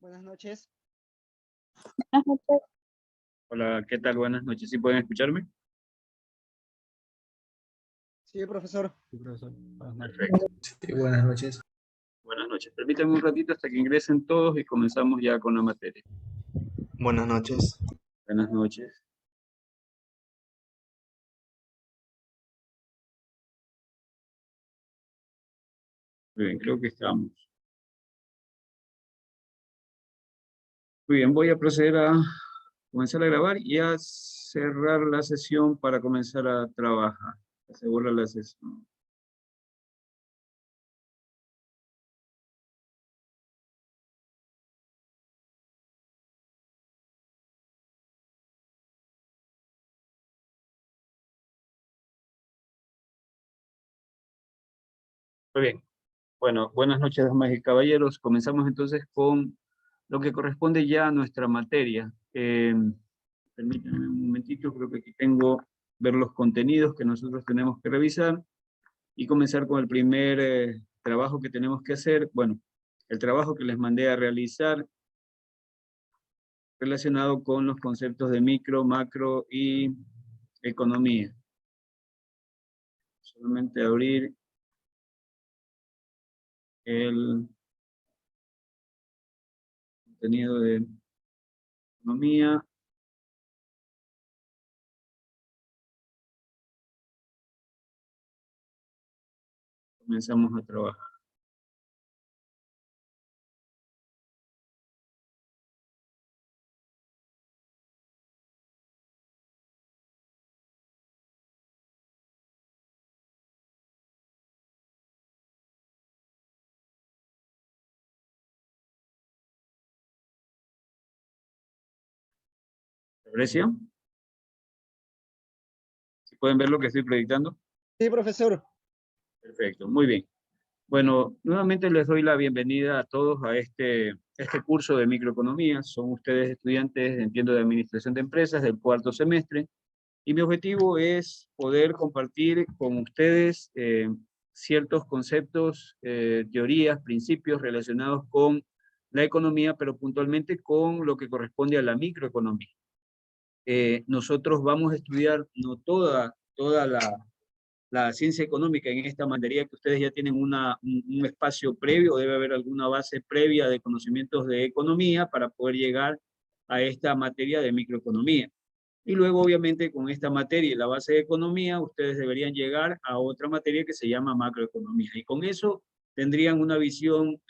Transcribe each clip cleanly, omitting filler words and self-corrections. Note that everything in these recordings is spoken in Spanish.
Buenas noches. Buenas noches. Hola, ¿qué tal? Buenas noches. ¿Sí pueden escucharme? Sí, profesor. Sí, profesor. Perfecto. Sí, buenas noches. Buenas noches. Permítanme un ratito hasta que ingresen todos y comenzamos ya con la materia. Buenas noches. Buenas noches. Muy bien, creo que estamos. Muy bien, voy a proceder a comenzar a grabar y a cerrar la sesión para comenzar a trabajar. Asegura la sesión. Muy bien. Bueno, buenas noches, damas y caballeros. Comenzamos entonces con lo que corresponde ya a nuestra materia. Permítanme un momentito, creo que aquí tengo ver los contenidos que nosotros tenemos que revisar y comenzar con el primer trabajo que tenemos que hacer. Bueno, el trabajo que les mandé a realizar relacionado con los conceptos de micro, macro y economía. Solamente abrir el contenido de economía. Comenzamos a trabajar. ¿Se aprecia? ¿Sí pueden ver lo que estoy proyectando? Sí, profesor. Perfecto, muy bien. Bueno, nuevamente les doy la bienvenida a todos a este curso de microeconomía. Son ustedes estudiantes, entiendo, de administración de empresas del cuarto semestre. Y mi objetivo es poder compartir con ustedes ciertos conceptos, teorías, principios relacionados con la economía, pero puntualmente con lo que corresponde a la microeconomía. Nosotros vamos a estudiar no toda la ciencia económica en esta materia, que ustedes ya tienen un espacio previo, debe haber alguna base previa de conocimientos de economía para poder llegar a esta materia de microeconomía. Y luego, obviamente, con esta materia y la base de economía, ustedes deberían llegar a otra materia que se llama macroeconomía. Y con eso tendrían una visión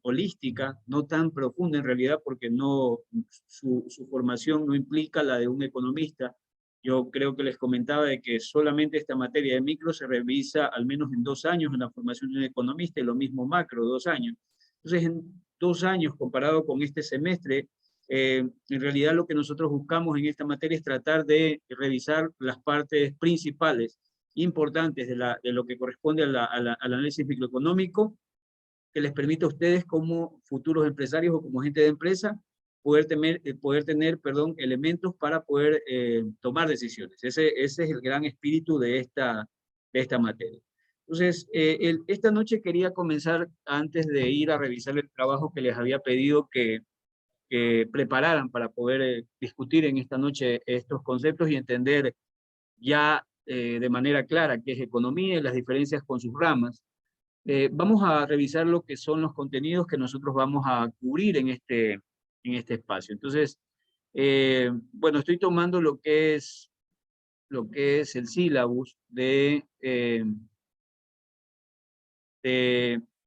holística, no tan profunda en realidad, porque no, su formación no implica la de un economista. Yo creo que les comentaba de que solamente esta materia de micro se revisa al menos en 2 años en la formación de un economista, y lo mismo macro, 2 años. Entonces, en 2 años, comparado con este semestre, en realidad lo que nosotros buscamos en esta materia es tratar de revisar las partes principales, importantes de lo que corresponde al análisis microeconómico, que les permita a ustedes como futuros empresarios o como gente de empresa poder tener elementos para poder tomar decisiones. Ese es el gran espíritu de esta materia. Entonces, esta noche quería comenzar, antes de ir a revisar el trabajo que les había pedido que prepararan para poder discutir en esta noche estos conceptos y entender ya de manera clara qué es economía y las diferencias con sus ramas. Vamos a revisar lo que son los contenidos que nosotros vamos a cubrir en este espacio. Entonces, bueno, estoy tomando lo que es el sílabus de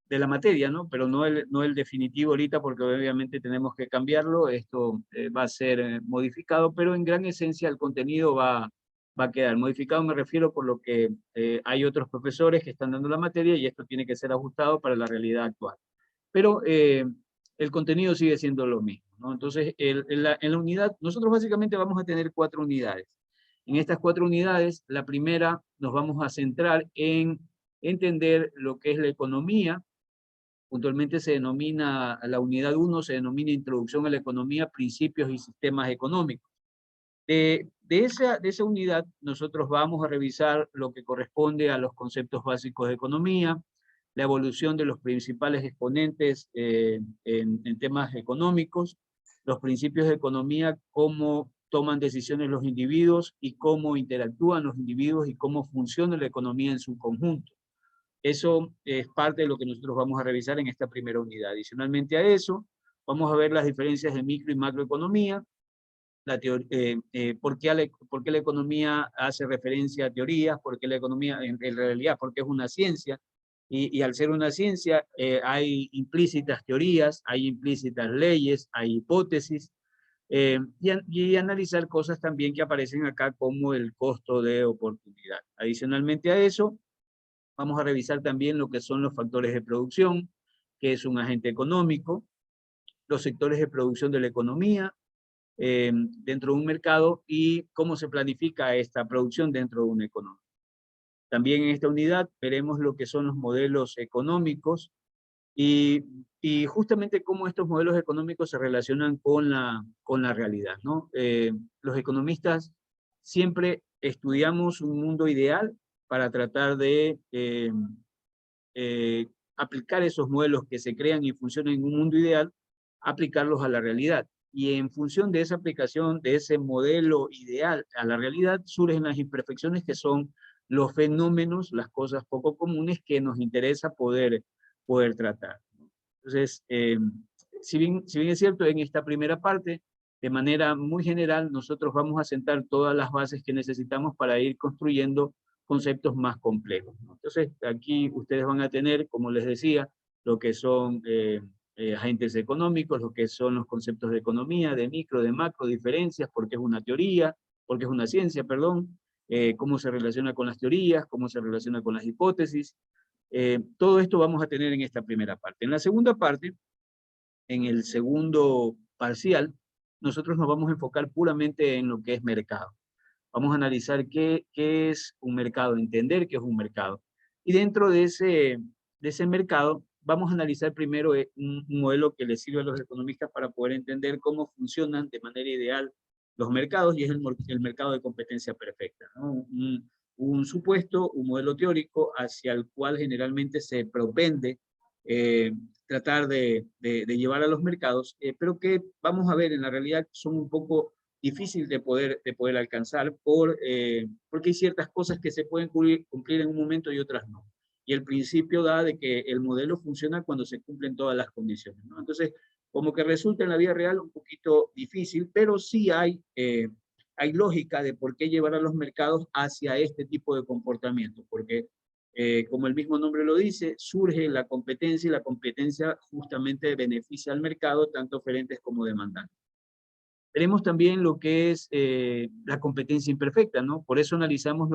la materia, ¿no? Pero no el definitivo ahorita, porque obviamente tenemos que cambiarlo. Esto va a ser modificado, pero en gran esencia el contenido va a quedar modificado. Me refiero por lo que hay otros profesores que están dando la materia y esto tiene que ser ajustado para la realidad actual. Pero el contenido sigue siendo lo mismo, ¿no? Entonces, en la unidad, nosotros básicamente vamos a tener 4 unidades. En estas 4 unidades, la primera nos vamos a centrar en entender lo que es la economía. Puntualmente se denomina, la unidad 1 se denomina Introducción a la Economía, Principios y Sistemas Económicos. De esa unidad, nosotros vamos a revisar lo que corresponde a los conceptos básicos de economía, la evolución de los principales exponentes en temas económicos, los principios de economía, cómo toman decisiones los individuos y cómo interactúan los individuos y cómo funciona la economía en su conjunto. Eso es parte de lo que nosotros vamos a revisar en esta primera unidad. Adicionalmente a eso, vamos a ver las diferencias de micro y macroeconomía, por qué la economía hace referencia a teorías, por qué la economía en realidad, porque es una ciencia, y al ser una ciencia hay implícitas teorías, hay implícitas leyes, hay hipótesis, y analizar cosas también que aparecen acá como el costo de oportunidad. Adicionalmente a eso, vamos a revisar también lo que son los factores de producción, que es un agente económico, los sectores de producción de la economía, dentro de un mercado y cómo se planifica esta producción dentro de una economía. También en esta unidad veremos lo que son los modelos económicos y justamente cómo estos modelos económicos se relacionan con la realidad, ¿no? Los economistas siempre estudiamos un mundo ideal para tratar de aplicar esos modelos que se crean y funcionan en un mundo ideal, aplicarlos a la realidad. Y en función de esa aplicación, de ese modelo ideal a la realidad, surgen las imperfecciones que son los fenómenos, las cosas poco comunes que nos interesa poder tratar. Entonces, si bien es cierto, en esta primera parte, de manera muy general, nosotros vamos a sentar todas las bases que necesitamos para ir construyendo conceptos más complejos, ¿no? Entonces, aquí ustedes van a tener, como les decía, lo que son agentes económicos, lo que son los conceptos de economía, de micro, de macro, diferencias, porque es una teoría, porque es una ciencia, perdón, cómo se relaciona con las teorías, cómo se relaciona con las hipótesis. Todo esto vamos a tener en esta primera parte. En la segunda parte, en el segundo parcial, nosotros nos vamos a enfocar puramente en lo que es mercado. Vamos a analizar qué es un mercado, entender qué es un mercado. Y dentro de ese mercado, vamos a analizar primero un modelo que les sirve a los economistas para poder entender cómo funcionan de manera ideal los mercados, y es el mercado de competencia perfecta, ¿no? Un supuesto, un modelo teórico hacia el cual generalmente se propende tratar de llevar a los mercados, pero que vamos a ver en la realidad son un poco difícil de poder alcanzar porque hay ciertas cosas que se pueden cumplir en un momento y otras no. Y el principio da de que el modelo funciona cuando se cumplen todas las condiciones, ¿no? Entonces, como que resulta en la vida real un poquito difícil, pero sí hay lógica de por qué llevar a los mercados hacia este tipo de comportamiento, porque como el mismo nombre lo dice, surge la competencia y la competencia justamente beneficia al mercado, tanto oferentes como demandantes. Tenemos también lo que es la competencia imperfecta, ¿no? Por eso analizamos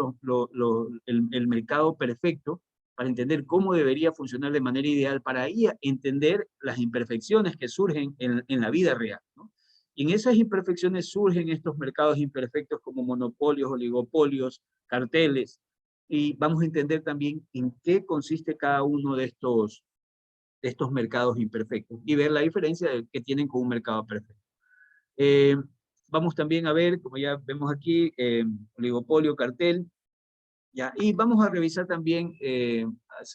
el mercado perfecto, para entender cómo debería funcionar de manera ideal, para ahí entender las imperfecciones que surgen en la vida real, ¿no? Y en esas imperfecciones surgen estos mercados imperfectos como monopolios, oligopolios, carteles, y vamos a entender también en qué consiste cada uno de estos mercados imperfectos y ver la diferencia que tienen con un mercado perfecto. Vamos también a ver, como ya vemos aquí, oligopolio, cartel, ya, y vamos a revisar también,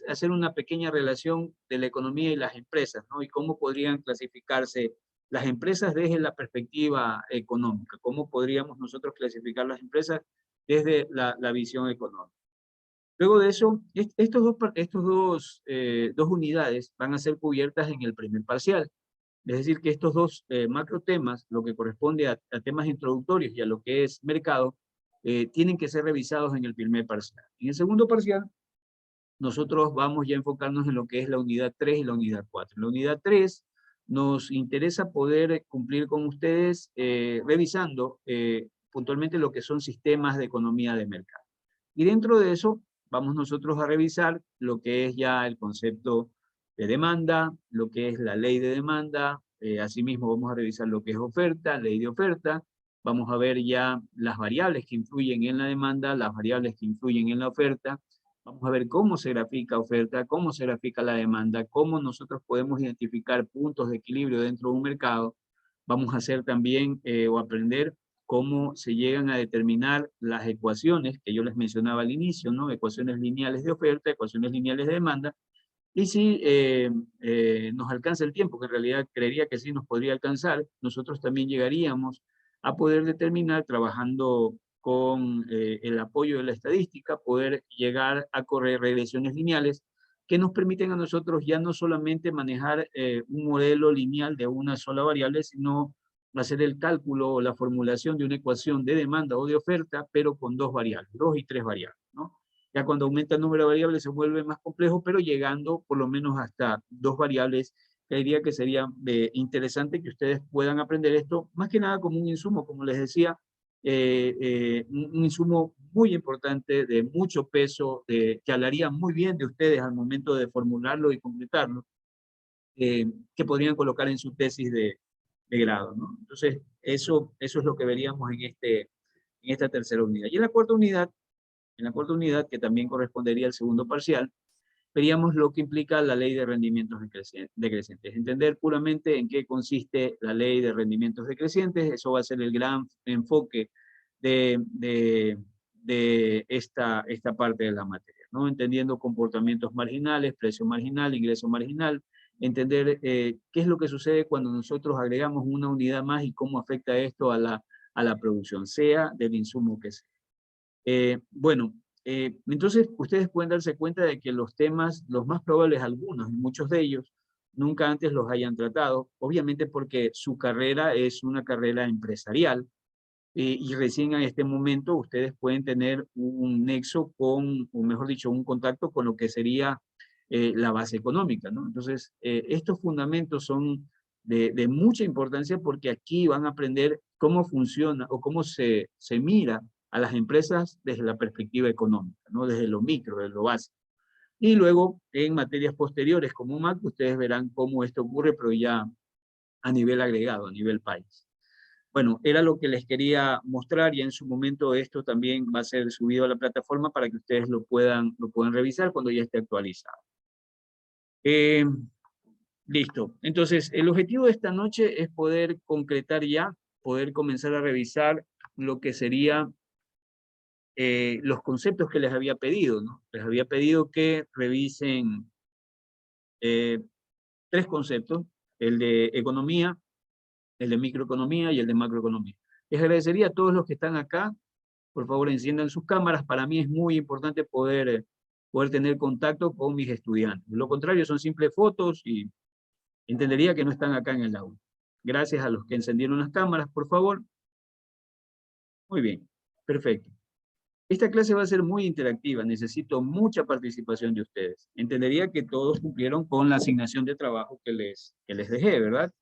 hacer una pequeña relación de la economía y las empresas, ¿no? Y cómo podrían clasificarse las empresas desde la perspectiva económica, cómo podríamos nosotros clasificar las empresas desde la visión económica. Luego de eso, estos dos unidades van a ser cubiertas en el primer parcial. Es decir, que estos dos macro temas, lo que corresponde a temas introductorios y a lo que es mercado, tienen que ser revisados en el primer parcial. En el segundo parcial, nosotros vamos ya a enfocarnos en lo que es la unidad 3 y la unidad 4. En la unidad 3 nos interesa poder cumplir con ustedes revisando puntualmente lo que son sistemas de economía de mercado. Y dentro de eso, vamos nosotros a revisar lo que es ya el concepto de demanda, lo que es la ley de demanda, asimismo vamos a revisar lo que es oferta, ley de oferta, vamos a ver ya las variables que influyen en la demanda, las variables que influyen en la oferta, vamos a ver cómo se grafica oferta, cómo se grafica la demanda, cómo nosotros podemos identificar puntos de equilibrio dentro de un mercado, vamos a hacer también o aprender cómo se llegan a determinar las ecuaciones que yo les mencionaba al inicio, ¿no? Ecuaciones lineales de oferta, ecuaciones lineales de demanda, Y si nos alcanza el tiempo, que en realidad creería que sí nos podría alcanzar, nosotros también llegaríamos a poder determinar, trabajando con el apoyo de la estadística, poder llegar a correr regresiones lineales que nos permiten a nosotros ya no solamente manejar un modelo lineal de una sola variable, sino hacer el cálculo o la formulación de una ecuación de demanda o de oferta, pero con dos variables, 2 y 3 variables, ¿no? Ya cuando aumenta el número de variables se vuelve más complejo, pero llegando por lo menos hasta 2 variables, diría que sería interesante que ustedes puedan aprender esto, más que nada como un insumo, como les decía, un insumo muy importante, de mucho peso, que hablaría muy bien de ustedes al momento de formularlo y completarlo, que podrían colocar en su tesis de grado, ¿no? Entonces, eso es lo que veríamos en esta tercera unidad. Y en la cuarta unidad, que también correspondería al segundo parcial, veríamos lo que implica la ley de rendimientos decrecientes. Entender puramente en qué consiste la ley de rendimientos decrecientes. Eso va a ser el gran enfoque de esta parte de la materia, ¿no? Entendiendo comportamientos marginales, precio marginal, ingreso marginal, entender qué es lo que sucede cuando nosotros agregamos una unidad más y cómo afecta esto a la producción, sea del insumo que sea. Bueno, entonces ustedes pueden darse cuenta de que los temas, los más probables algunos, y muchos de ellos, nunca antes los hayan tratado, obviamente porque su carrera es una carrera empresarial, y recién en este momento ustedes pueden tener un nexo con, o mejor dicho, un contacto con lo que sería la base económica, ¿no? Entonces, estos fundamentos son de mucha importancia, porque aquí van a aprender cómo funciona o cómo se mira a las empresas desde la perspectiva económica, ¿no? Desde lo micro, desde lo básico. Y luego, en materias posteriores como macro, ustedes verán cómo esto ocurre, pero ya a nivel agregado, a nivel país. Bueno, era lo que les quería mostrar, y en su momento esto también va a ser subido a la plataforma para que ustedes lo puedan revisar cuando ya esté actualizado. Listo. Entonces, el objetivo de esta noche es poder concretar ya, poder comenzar a revisar lo que sería los conceptos que les había pedido, ¿no? Les había pedido que revisen 3 conceptos: el de economía, el de microeconomía y el de macroeconomía. Les agradecería a todos los que están acá, por favor enciendan sus cámaras. Para mí es muy importante poder tener contacto con mis estudiantes. Lo contrario son simples fotos y entendería que no están acá en el aula. Gracias a los que encendieron las cámaras, por favor. Muy bien, perfecto. Esta clase va a ser muy interactiva, necesito mucha participación de ustedes. Entendería que todos cumplieron con la asignación de trabajo que les dejé, ¿verdad?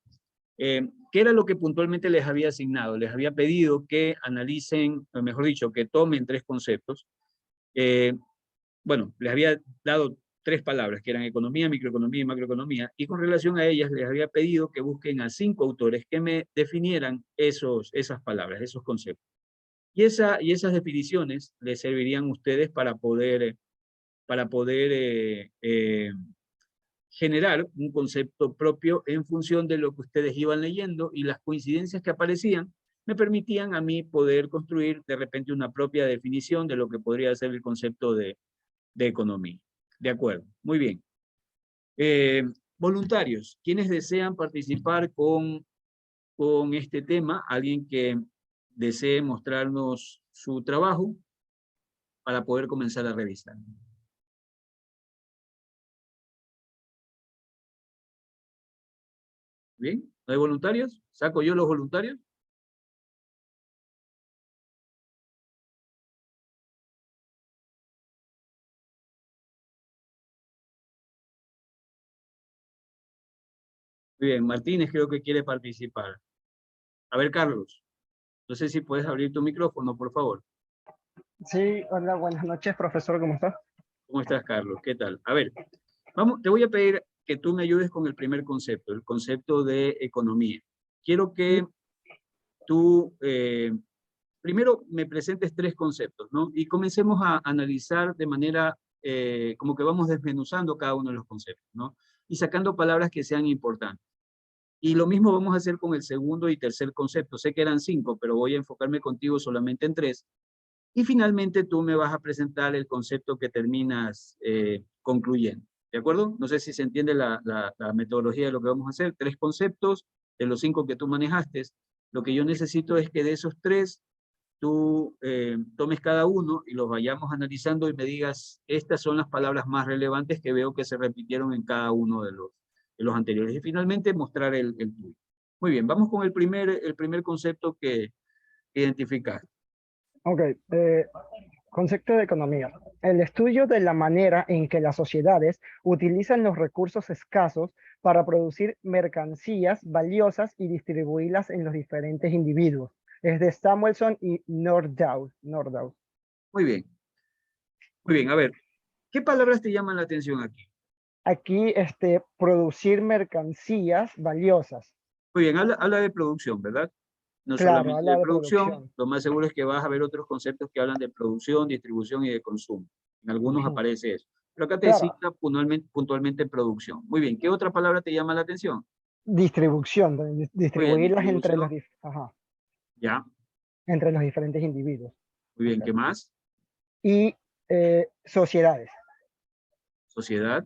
¿Qué era lo que puntualmente les había asignado? Les había pedido que analicen, o mejor dicho, que tomen 3 conceptos. Bueno, les había dado 3 palabras, que eran economía, microeconomía y macroeconomía, y con relación a ellas les había pedido que busquen a 5 autores que me definieran esas palabras, esos conceptos. Y esas definiciones les servirían a ustedes para poder generar un concepto propio en función de lo que ustedes iban leyendo, y las coincidencias que aparecían me permitían a mí poder construir de repente una propia definición de lo que podría ser el concepto de economía. De acuerdo, muy bien. Voluntarios, ¿quiénes desean participar con este tema? ¿Alguien que desee mostrarnos su trabajo para poder comenzar a revisar? ¿Bien? ¿No hay voluntarios? ¿Saco yo los voluntarios? Muy bien, Martínez creo que quiere participar. A ver, Carlos, no sé si puedes abrir tu micrófono, por favor. Sí, hola, buenas noches, profesor, ¿cómo está? ¿Cómo estás, Carlos? ¿Qué tal? A ver, vamos, te voy a pedir que tú me ayudes con el primer concepto, el concepto de economía. Quiero que tú primero me presentes 3 conceptos, ¿no? Y comencemos a analizar de manera, como que vamos desmenuzando cada uno de los conceptos, ¿no? Y sacando palabras que sean importantes. Y lo mismo vamos a hacer con el segundo y tercer concepto. Sé que eran 5, pero voy a enfocarme contigo solamente en 3. Y finalmente tú me vas a presentar el concepto que terminas concluyendo. ¿De acuerdo? No sé si se entiende la metodología de lo que vamos a hacer. 3 conceptos de los 5 que tú manejaste. Lo que yo necesito es que de esos 3, tú tomes cada uno y los vayamos analizando y me digas, estas son las palabras más relevantes que veo que se repitieron en cada uno de los anteriores. Y finalmente mostrar el tuyo. Muy bien, vamos con el primer concepto que identificaste. Ok, concepto de economía. El estudio de la manera en que las sociedades utilizan los recursos escasos para producir mercancías valiosas y distribuirlas en los diferentes individuos. Es de Samuelson y Nordhaus. Muy bien. Muy bien, a ver, ¿qué palabras te llaman la atención aquí? Aquí, producir mercancías valiosas. Muy bien, habla de producción, ¿verdad? No Claro, solamente habla de de producción, producción. lo más seguro es que vas a ver otros conceptos que hablan de producción, distribución y de consumo. En algunos Ujú. aparece eso. Pero acá te Claro, cita puntualmente producción. Muy bien, ¿qué otra palabra te llama la atención? distribución, Muy bien, distribuirlas entre distribución, ya. entre los diferentes individuos. Muy bien, Ok. ¿qué más? Y sociedades. Sociedad,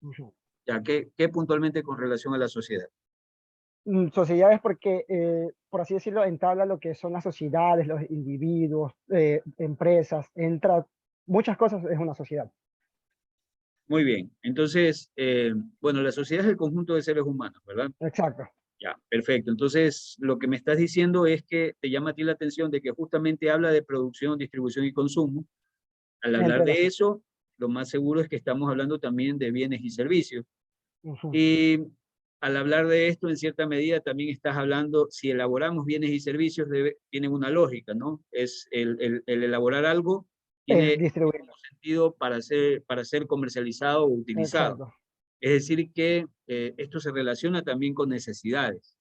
Ujú. ya. ¿Qué puntualmente con relación a la sociedad? Sociedades porque, por así decirlo, entabla lo que son las sociedades, los individuos, empresas, entra muchas cosas, es una sociedad. Muy bien, entonces, bueno, la sociedad es el conjunto de seres humanos, ¿verdad? Exacto. Ya, perfecto. Entonces, lo que me estás diciendo es que te llama a ti la atención de que justamente habla de producción, distribución y consumo. Al hablar Entre las, de eso, lo más seguro es que estamos hablando también de bienes y servicios. ujú, Y al hablar de esto, en cierta medida, también estás hablando, si elaboramos bienes y servicios, tienen una lógica, ¿no? Es el elaborar algo es tiene un distribuirlos. sentido para ser comercializado o utilizado. Exacto. Es decir, que esto se relaciona también con necesidades.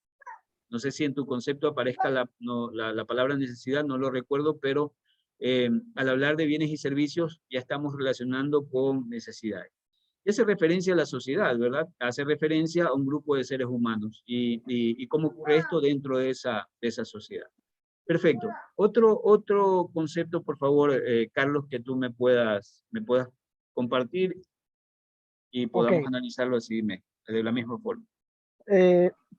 No sé si en tu concepto aparezca la palabra necesidad, no lo recuerdo, pero al hablar de bienes y servicios ya estamos relacionando con necesidades. Y hace referencia a la sociedad, ¿verdad? Hace referencia a un grupo de seres humanos y cómo ocurre esto dentro de esa sociedad. Perfecto. Otro concepto, por favor, Carlos, que tú me puedas compartir y Ok. podamos analizarlo así de la misma forma.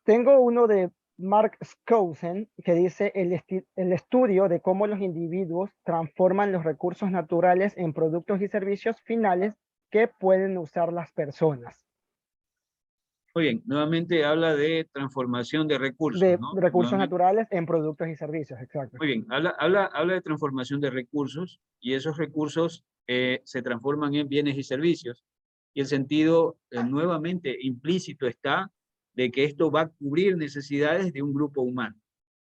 Tengo uno de Mark Skousen que dice el estudio de cómo los individuos transforman los recursos naturales en productos y servicios finales que pueden usar las personas. Muy bien, nuevamente habla de transformación de recursos, De ¿no? recursos Nuevamente, naturales en productos y servicios, exacto. muy bien, habla de transformación de recursos y esos recursos se transforman en bienes y servicios. Y el sentido nuevamente implícito está de que esto va a cubrir necesidades de un grupo humano.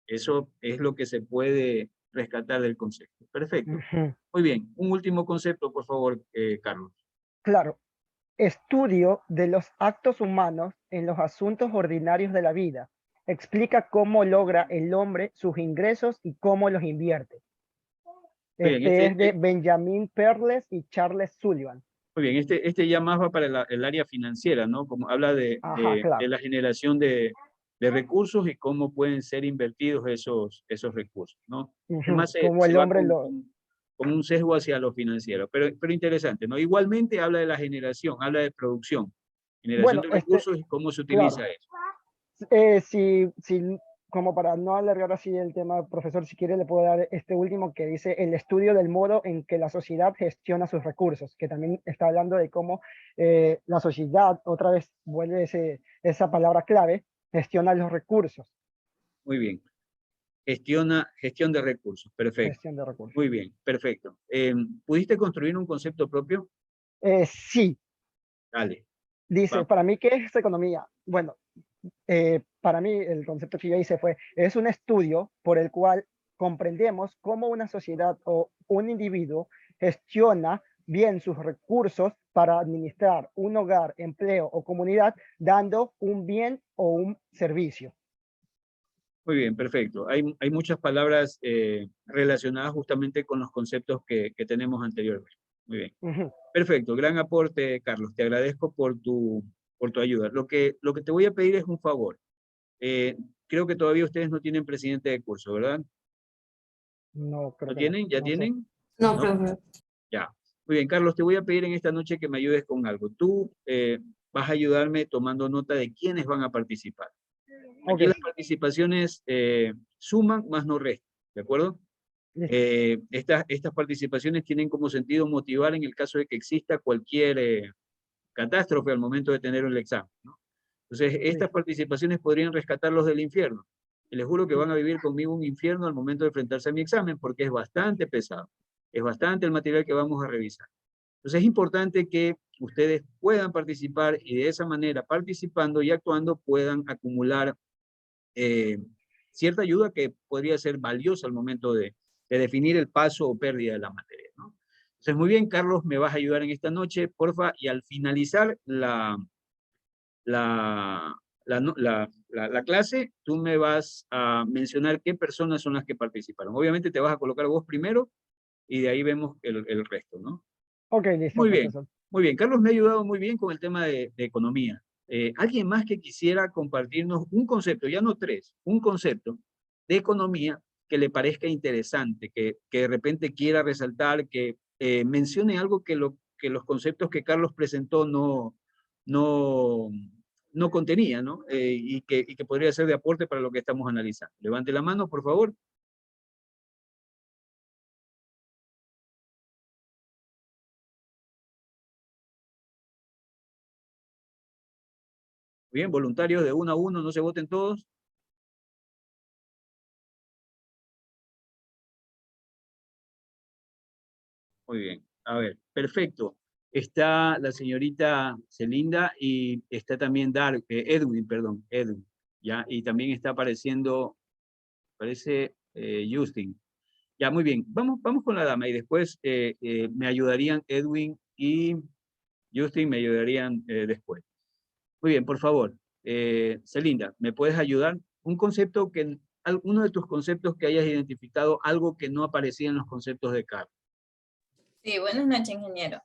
Eso es lo que se puede rescatar del concepto. Perfecto. Ujú. Muy bien, un último concepto, por favor, Carlos. Claro, estudio de los actos humanos en los asuntos ordinarios de la vida. Explica cómo logra el hombre sus ingresos y cómo los invierte. Muy bien, Este es de Benjamin Perles y Charles Sullivan. muy bien, este ya más va para el área financiera, ¿no? Como habla Ajá, de claro. la generación de recursos y cómo pueden ser invertidos esos recursos, ¿no? Es Ujú. más, Como se el va hombre lo... con un sesgo hacia lo financiero, pero interesante, ¿no? Igualmente habla de la generación, habla de producción, generación Bueno, de recursos y cómo se claro. utiliza eso. Si, como para no alargar así el tema, profesor, si quiere le puedo dar este último que dice el estudio del modo en que la sociedad gestiona sus recursos, que también está hablando de cómo la sociedad, otra vez vuelve esa palabra clave, gestiona los recursos. Muy bien, gestión de recursos, perfecto. Gestión de recursos. Muy bien, perfecto. ¿Pudiste construir un concepto propio? Sí, Dale, dice, vamos. para mí, ¿qué es economía? Bueno, para mí el concepto que yo hice es un estudio por el cual comprendemos cómo una sociedad o un individuo gestiona bien sus recursos para administrar un hogar, empleo o comunidad, dando un bien o un servicio. Muy bien, perfecto. Hay muchas palabras relacionadas justamente con los conceptos que tenemos anteriormente. Muy bien. Ujú. Perfecto, gran aporte, Carlos. Te agradezco por tu ayuda. Lo que te voy a pedir es un favor. Creo que todavía ustedes no tienen presidente de curso, ¿verdad? No, creo ¿No que no, tienen? ¿Ya no sé. tienen? No, ¿No? profe. Ya. Muy bien, Carlos, te voy a pedir en esta noche que me ayudes con algo. Tú vas a ayudarme tomando nota de quiénes van a participar. Aquí Ok, las participaciones suman más no restan, ¿de acuerdo? listo. Estas participaciones tienen como sentido motivar en el caso de que exista cualquier catástrofe al momento de tener el examen, ¿no? Entonces, estas Listo. participaciones podrían rescatarlos del infierno. Y les juro que van a vivir conmigo un infierno al momento de enfrentarse a mi examen porque es bastante pesado. Es bastante el material que vamos a revisar. Entonces, es importante que ustedes puedan participar y de esa manera, participando y actuando, puedan acumular cierta ayuda que podría ser valiosa al momento de definir el paso o pérdida de la materia, ¿no? Entonces, muy bien, Carlos, me vas a ayudar en esta noche, porfa, y al finalizar la clase, tú me vas a mencionar qué personas son las que participaron. Obviamente te vas a colocar vos primero y de ahí vemos el resto, ¿no? Ok, listo, Muy bien, profesor. muy bien. Carlos me ha ayudado muy bien con el tema de economía. ¿Alguien más que quisiera compartirnos un concepto, ya no tres, un concepto de economía que le parezca interesante, que de repente quiera resaltar, que mencione algo que los conceptos que Carlos presentó no, no contenía, ¿no? Y que podría ser de aporte para lo que estamos analizando? Levante la mano, por favor. Bien, voluntarios de 1 a 1, no se voten todos. Muy bien, a ver, perfecto. Está la señorita Celinda y está también Edwin, perdón, Edwin, ¿ya? Y también está apareciendo, parece Justin. Ya, muy bien, vamos con la dama y después me ayudarían Edwin y Justin, me ayudarían después. Muy bien, por favor, Celinda, ¿me puedes ayudar? Un concepto uno de tus conceptos que hayas identificado, algo que no aparecía en los conceptos de Carlos. Sí, buenas noches, ingeniero.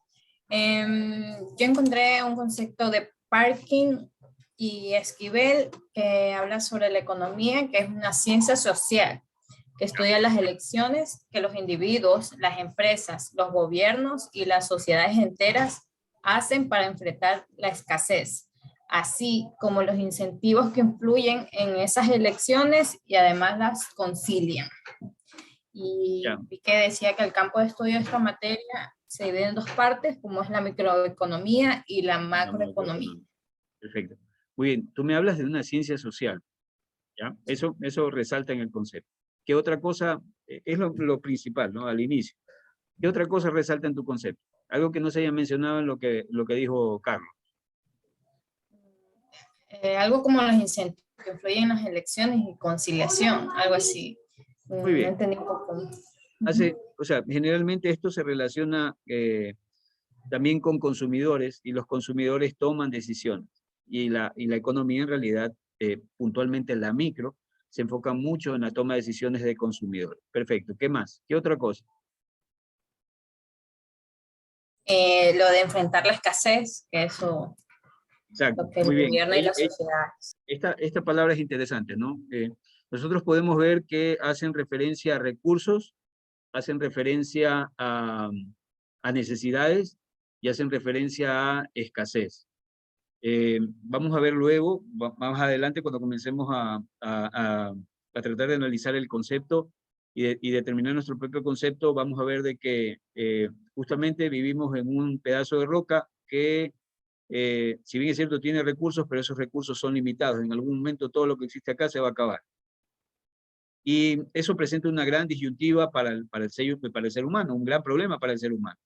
Yo encontré un concepto de parking y Esquivel que habla sobre la economía, que es una ciencia social que estudia las elecciones que los individuos, las empresas, los gobiernos y las sociedades enteras hacen para enfrentar la escasez, así como los incentivos que influyen en esas elecciones y además las concilian. Y Ya. vi que decía que el campo de estudio de esta materia se divide en dos partes, como es la microeconomía y la macroeconomía. Perfecto. Muy bien, tú me hablas de una ciencia social, ¿ya? Eso resalta en el concepto. ¿Qué otra cosa? Es lo principal, ¿no? Al inicio. ¿Qué otra cosa resalta en tu concepto? Algo que no se haya mencionado en lo que dijo Carlos. Algo como los incentivos que influyen en las elecciones y conciliación, algo así. Muy No bien. entendí un poco. O sea, generalmente esto se relaciona también con consumidores y los consumidores toman decisiones. Y la economía en realidad, puntualmente la micro, se enfoca mucho en la toma de decisiones de consumidores. Perfecto. ¿Qué más? ¿Qué otra cosa? Lo de enfrentar la escasez, que eso, Exacto, lo que el muy bien. gobierno y la sociedad. Esta palabra es interesante, ¿no? Nosotros podemos ver que hacen referencia a recursos, hacen referencia a necesidades y hacen referencia a escasez. Vamos a ver luego, más adelante, cuando comencemos a tratar de analizar el concepto y determinar nuestro propio concepto, vamos a ver de que justamente vivimos en un pedazo de roca que, si bien es cierto, tiene recursos, pero esos recursos son limitados. En algún momento todo lo que existe acá se va a acabar. Y eso presenta una gran disyuntiva para el ser humano, un gran problema para el ser humano,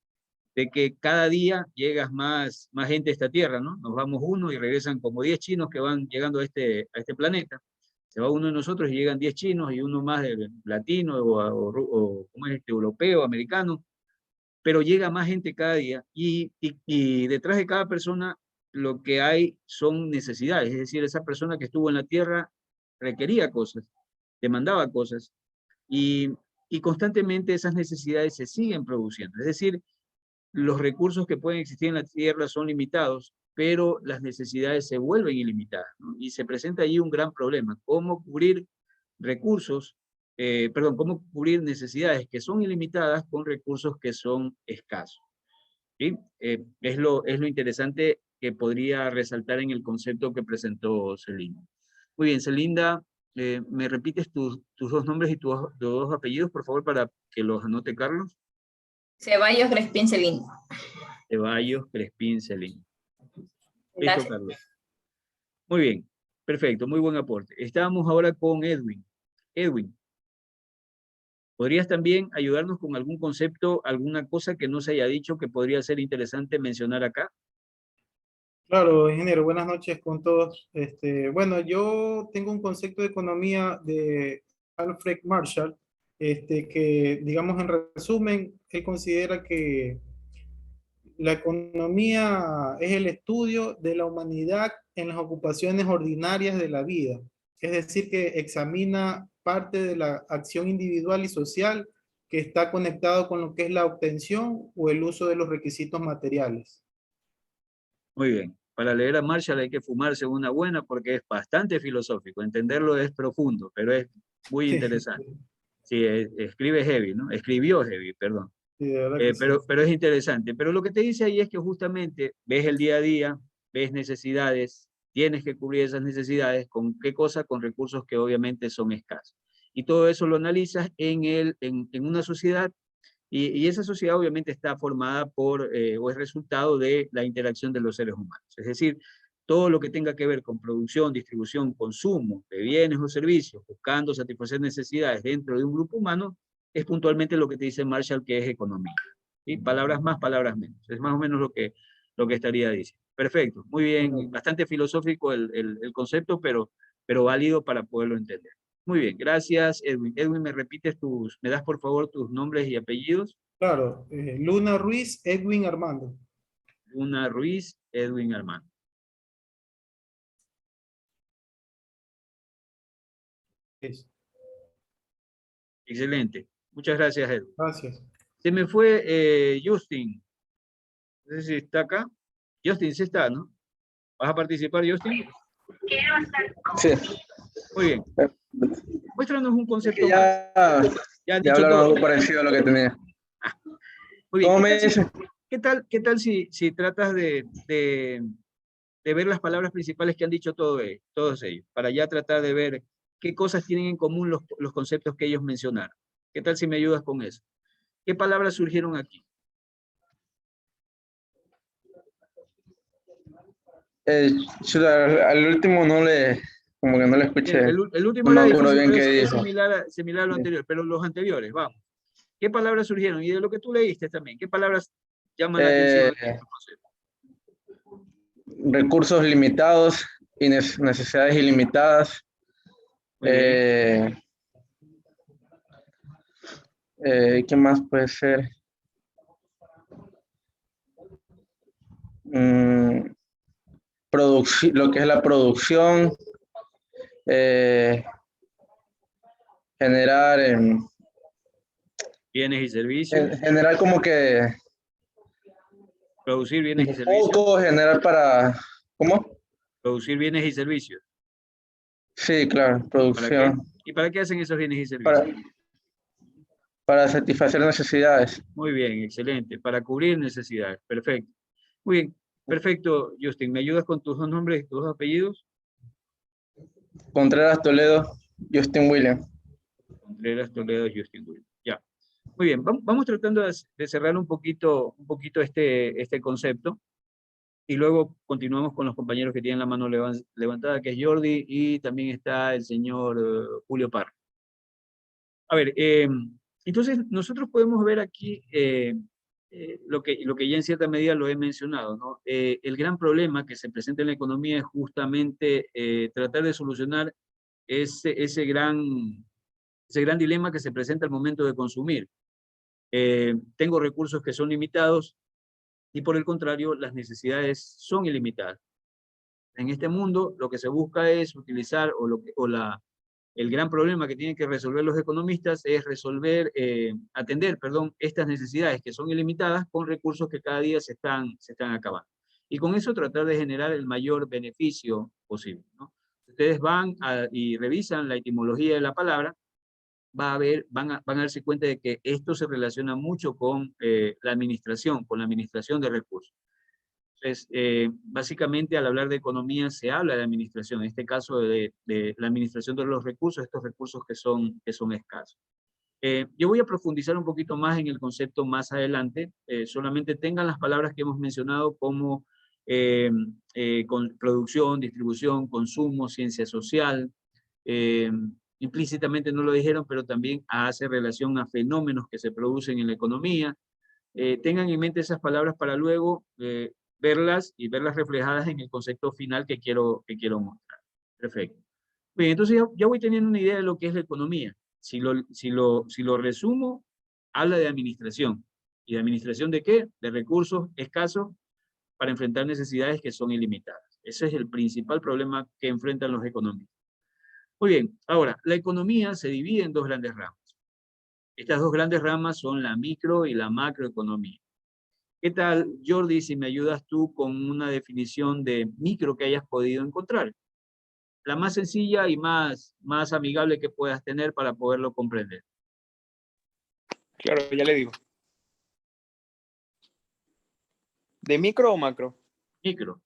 de que cada día llegas más gente a esta tierra, ¿no? Nos vamos uno y regresan como 10 chinos que van llegando a este planeta. Se va uno de nosotros y llegan 10 chinos y uno más de latino o ¿cómo es europeo, americano, pero llega más gente cada día y detrás de cada persona lo que hay son necesidades, es decir, esa persona que estuvo en la tierra requería cosas, demandaba cosas y, y constantemente esas necesidades se siguen produciendo, es decir, los recursos que pueden existir en la tierra son limitados, pero las necesidades se vuelven ilimitadas, ¿no? Y se presenta ahí un gran problema, cómo cubrir recursos, cómo cubrir necesidades que son ilimitadas con recursos que son escasos. ¿sí? Es lo interesante que podría resaltar en el concepto que presentó Celinda. Muy bien, Celinda, ¿me repites tus dos nombres y tus dos apellidos, por favor, para que los anote Carlos? Ceballos Crespín Celín. Ceballos Crespín Celinda. Listo, Gracias. Carlos. Muy bien, perfecto, muy buen aporte. Estábamos ahora con Edwin. Edwin, ¿podrías también ayudarnos con algún concepto, alguna cosa que no se haya dicho que podría ser interesante mencionar acá? Claro, ingeniero, buenas noches con todos. Bueno, yo tengo un concepto de economía de Alfred Marshall, que, digamos, en resumen, él considera que la economía es el estudio de la humanidad en las ocupaciones ordinarias de la vida. Es decir, que examina parte de la acción individual y social que está conectado con lo que es la obtención o el uso de los requisitos materiales. Muy bien. Para leer a Marshall hay que fumarse una buena porque es bastante filosófico. Entenderlo es profundo, pero es muy interesante. Sí, escribe heavy, ¿no? Escribió heavy, perdón. Sí, de verdad que sí. Pero es interesante. Pero lo que te dice ahí es que justamente ves el día a día, ves necesidades, tienes que cubrir esas necesidades. ¿Con qué cosa? Con recursos que obviamente son escasos. Y todo eso lo analizas en una sociedad y esa sociedad obviamente está formada por, o es resultado de la interacción de los seres humanos. Es decir, todo lo que tenga que ver con producción, distribución, consumo de bienes o servicios, buscando satisfacer necesidades dentro de un grupo humano, es puntualmente lo que te dice Marshall que es economía. ¿Sí? Palabras más, palabras menos. Es más o menos lo que estaría diciendo. Perfecto, muy bien, bastante filosófico el concepto, pero válido para poderlo entender. Muy bien, gracias Edwin. Edwin, ¿me das por favor tus nombres y apellidos? Claro, Luna Ruiz, Edwin Armando. Luna Ruiz, Edwin Armando. Eso. Excelente. Muchas gracias, Edwin. Gracias. Se me fue Justin. No sé si está acá. Justin, sí está, ¿no? ¿Vas a participar, Justin? Sí. Muy bien. Muéstranos un concepto Ya, más. Ya han ya dicho hablaron todo. algo parecido a lo que tenía. Muy bien. ¿Cómo me dice? ¿Qué tal si tratas de ver las palabras principales que han dicho todos ellos, para ya tratar de ver qué cosas tienen en común los conceptos que ellos mencionaron? ¿Qué tal si me ayudas con eso? ¿Qué palabras surgieron aquí? Al último como que no le escuché. El último No era me acuerdo difícil, bien pero qué es dijo. similar a lo Sí. anterior, pero los anteriores, vamos. ¿Qué palabras surgieron? Y de lo que tú leíste también, ¿qué palabras llaman la atención aquí en estos conceptos? Recursos limitados y necesidades ilimitadas. Muy bien. ¿Qué más puede ser? Lo que es la producción, generar, Bienes y servicios. generar como que Producir bienes y servicios. poco, generar para, ¿cómo? Producir bienes y servicios. Sí, claro, ¿Para qué? producción, ¿Y para qué hacen esos bienes y servicios? para satisfacer necesidades. Muy bien, excelente. Para cubrir necesidades. Perfecto. Muy bien, perfecto, Justin. ¿Me ayudas con tus dos nombres y tus dos apellidos? Contreras Toledo, Justin William. Contreras, Toledo, Justin Williams. Ya. Muy bien, vamos tratando de cerrar un poquito este concepto y luego continuamos con los compañeros que tienen la mano levantada, que es Jordi, y también está el señor Julio Parra. A ver, entonces nosotros podemos ver aquí lo que ya en cierta medida lo he mencionado, ¿no? El gran problema que se presenta en la economía es justamente tratar de solucionar ese gran dilema que se presenta al momento de consumir. Tengo recursos que son limitados y por el contrario las necesidades son ilimitadas. En este mundo lo que se busca es utilizar el gran problema que tienen que resolver los economistas es atender, estas necesidades que son ilimitadas con recursos que cada día se están acabando. Y con eso tratar de generar el mayor beneficio posible, ¿no? Ustedes van y revisan la etimología de la palabra van a darse cuenta de que esto se relaciona mucho con la administración de recursos. Entonces, básicamente al hablar de economía se habla de administración, en este caso de la administración de los recursos, estos recursos que son escasos. Yo voy a profundizar un poquito más en el concepto más adelante, solamente tengan las palabras que hemos mencionado como con producción, distribución, consumo, ciencia social, implícitamente no lo dijeron, pero también hace relación a fenómenos que se producen en la economía. Tengan en mente esas palabras para luego verlas y verlas reflejadas en el concepto final que quiero mostrar. Perfecto. Bien, entonces ya voy teniendo una idea de lo que es la economía. Si lo resumo, habla de administración. ¿Y de administración de qué? De recursos escasos para enfrentar necesidades que son ilimitadas. Ese es el principal problema que enfrentan los economistas. Muy bien, ahora, la economía se divide en dos grandes ramas. Estas dos grandes ramas son la micro y la macroeconomía. ¿Qué tal, Jordi, si me ayudas tú con una definición de micro que hayas podido encontrar? La más sencilla y más amigable que puedas tener para poderlo comprender. Claro, ya le digo. ¿De micro o macro? Micro.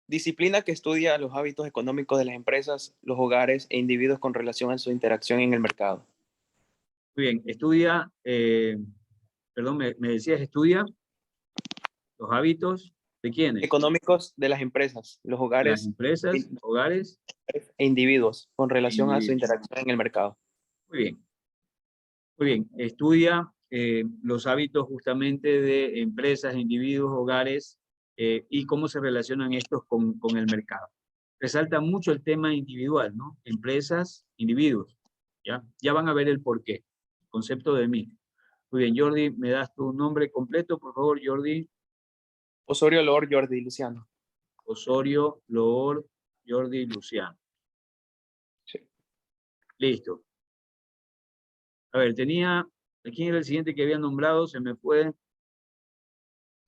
Disciplina que estudia los hábitos económicos de las empresas, los hogares e individuos con relación a su interacción en el mercado. Muy bien, estudia, perdón, me decías, estudia los hábitos de quiénes? Económicos de las empresas, los Las hogares empresas, hogares e individuos con relación a su individuos. interacción en el mercado. Muy bien. Muy bien, estudia los hábitos justamente de empresas, individuos, hogares y cómo se relacionan estos con el mercado. Resalta mucho el tema individual, ¿no? Empresas, individuos, ¿ya? Ya van a ver el porqué, concepto de mí. Muy bien, Jordi, ¿me das tu nombre completo, por favor, Jordi? Osorio Lord, Jordi Luciano. Osorio, Loor, Jordi, Luciano. Sí. Listo. A ver, ¿quién era el siguiente que había nombrado? Se me fue.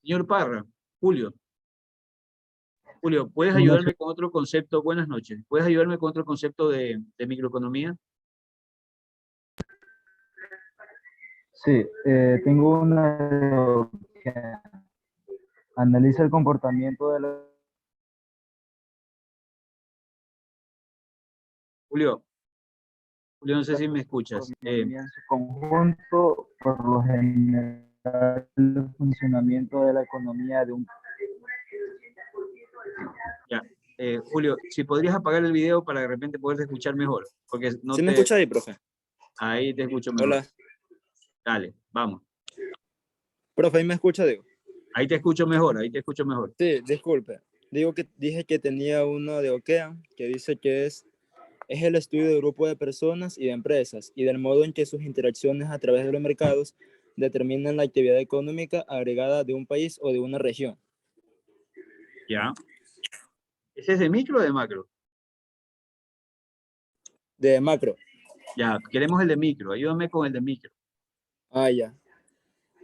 Señor Parra, Julio. Julio, ¿puedes ayudarme con otro concepto? Buenas noches. ¿Puedes ayudarme con otro concepto de microeconomía? Sí, tengo una que analiza el comportamiento de la Julio, no sé si me escuchas. economía en su conjunto, por lo general, el funcionamiento de la economía de un Ya. Julio, si podrías apagar el video para de repente poderte escuchar mejor, porque no ¿Sí me escucha ahí, profe? Ahí te escucho mejor. Hola. Dale, vamos. Profe, ¿ahí me escucha, digo? Ahí te escucho mejor, ahí te escucho mejor. Sí, disculpe. Dije que tenía uno de OKEA, que dice que es el estudio de grupo de personas y de empresas, y del modo en que sus interacciones a través de los mercados determinan la actividad económica agregada de un país o de una región. Ya. ¿Ese es de micro o de macro? De macro. Ya, queremos el de micro. Ayúdame con el de micro. Ah, ya.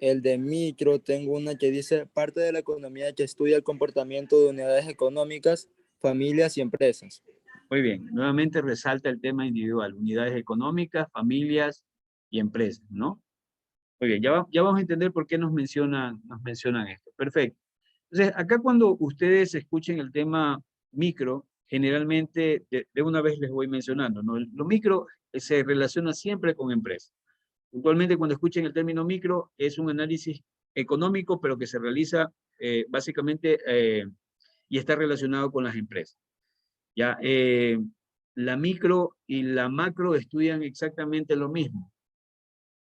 El de micro, tengo una que dice parte de la economía que estudia el comportamiento de unidades económicas, familias y empresas. Muy bien, nuevamente resalta el tema individual, unidades económicas, familias y empresas, ¿no? Muy bien, ya vamos a entender por qué nos mencionan esto. Perfecto. Entonces, acá cuando ustedes escuchen el tema micro, generalmente, de una vez les voy mencionando, ¿no? Lo micro se relaciona siempre con empresas. Puntualmente, cuando escuchen el término micro, es un análisis económico, pero que se realiza básicamente y está relacionado con las empresas. Ya, la micro y la macro estudian exactamente lo mismo.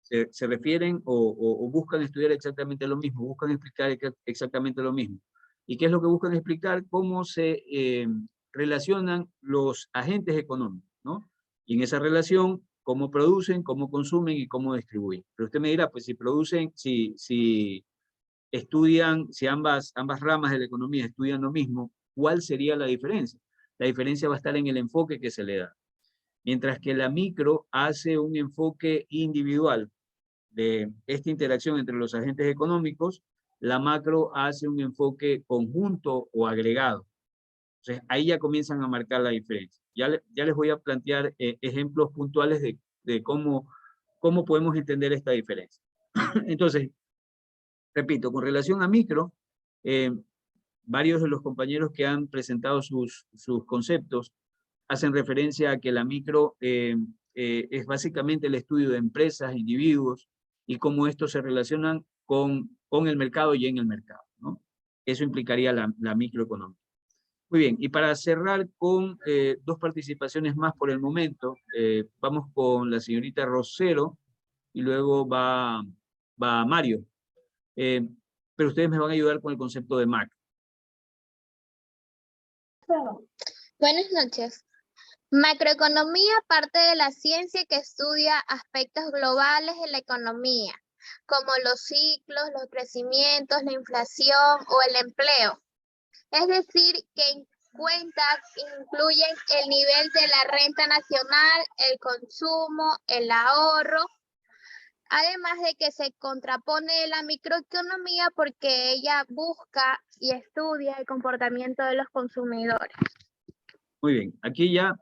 Se refieren o buscan estudiar exactamente lo mismo, buscan explicar exactamente lo mismo. ¿Y qué es lo que buscan explicar? Cómo se relacionan los agentes económicos, ¿no? Y en esa relación, cómo producen, cómo consumen y cómo distribuyen. Pero usted me dirá, pues si producen, si estudian, si ambas ramas de la economía estudian lo mismo, ¿cuál sería la diferencia? La diferencia va a estar en el enfoque que se le da. Mientras que la micro hace un enfoque individual de esta interacción entre los agentes económicos, la macro hace un enfoque conjunto o agregado. Entonces, ahí ya comienzan a marcar la diferencia. Ya les voy a plantear ejemplos puntuales de de cómo podemos entender esta diferencia. Entonces, repito, con relación a micro, varios de los compañeros que han presentado sus conceptos hacen referencia a que la micro es básicamente el estudio de empresas, individuos, y cómo estos se relacionan con el mercado y en el mercado, ¿no? Eso implicaría la microeconomía. Muy bien, y para cerrar con dos participaciones más por el momento, vamos con la señorita Rosero, y luego va Mario. Pero ustedes me van a ayudar con el concepto de macro. Buenas noches. Macroeconomía parte de la ciencia que estudia aspectos globales de la economía, como los ciclos, los crecimientos, la inflación o el empleo. Es decir, que en cuentas incluyen el nivel de la renta nacional, el consumo, el ahorro, además de que se contrapone la microeconomía porque ella busca y estudia el comportamiento de los consumidores. Muy bien, aquí ya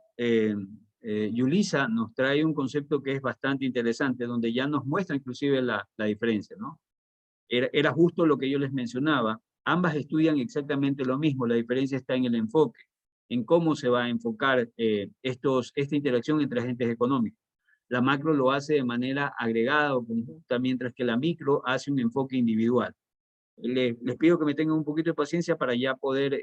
Yulisa nos trae un concepto que es bastante interesante, donde ya nos muestra inclusive la diferencia, ¿no? Era justo lo que yo les mencionaba. Ambas estudian exactamente lo mismo, la diferencia está en el enfoque, en cómo se va a enfocar esta interacción entre agentes económicos. La macro lo hace de manera agregada o conjunta, mientras que la micro hace un enfoque individual. Les pido que me tengan un poquito de paciencia para ya poder,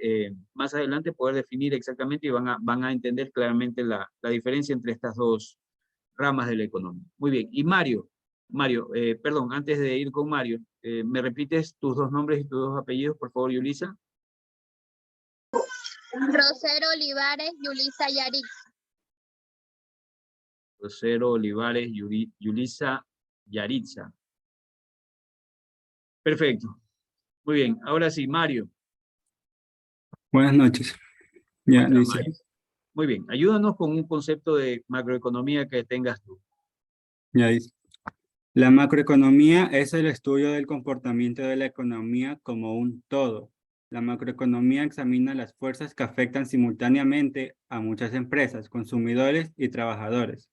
más adelante, poder definir exactamente y van a entender claramente la diferencia entre estas dos ramas de la economía. Muy bien, y Mario, perdón, antes de ir con Mario, ¿me repites tus dos nombres y tus dos apellidos, por favor, Yulisa? Rosero Olivares, Yulisa Yaritza. Rosero Olivares, Yulisa Yaritza. Perfecto. Muy bien, ahora sí, Mario. Buenas noches. Ya, Mario. dice. Muy bien, ayúdanos con un concepto de macroeconomía que tengas tú. Ya dice. La macroeconomía es el estudio del comportamiento de la economía como un todo. La macroeconomía examina las fuerzas que afectan simultáneamente a muchas empresas, consumidores y trabajadores.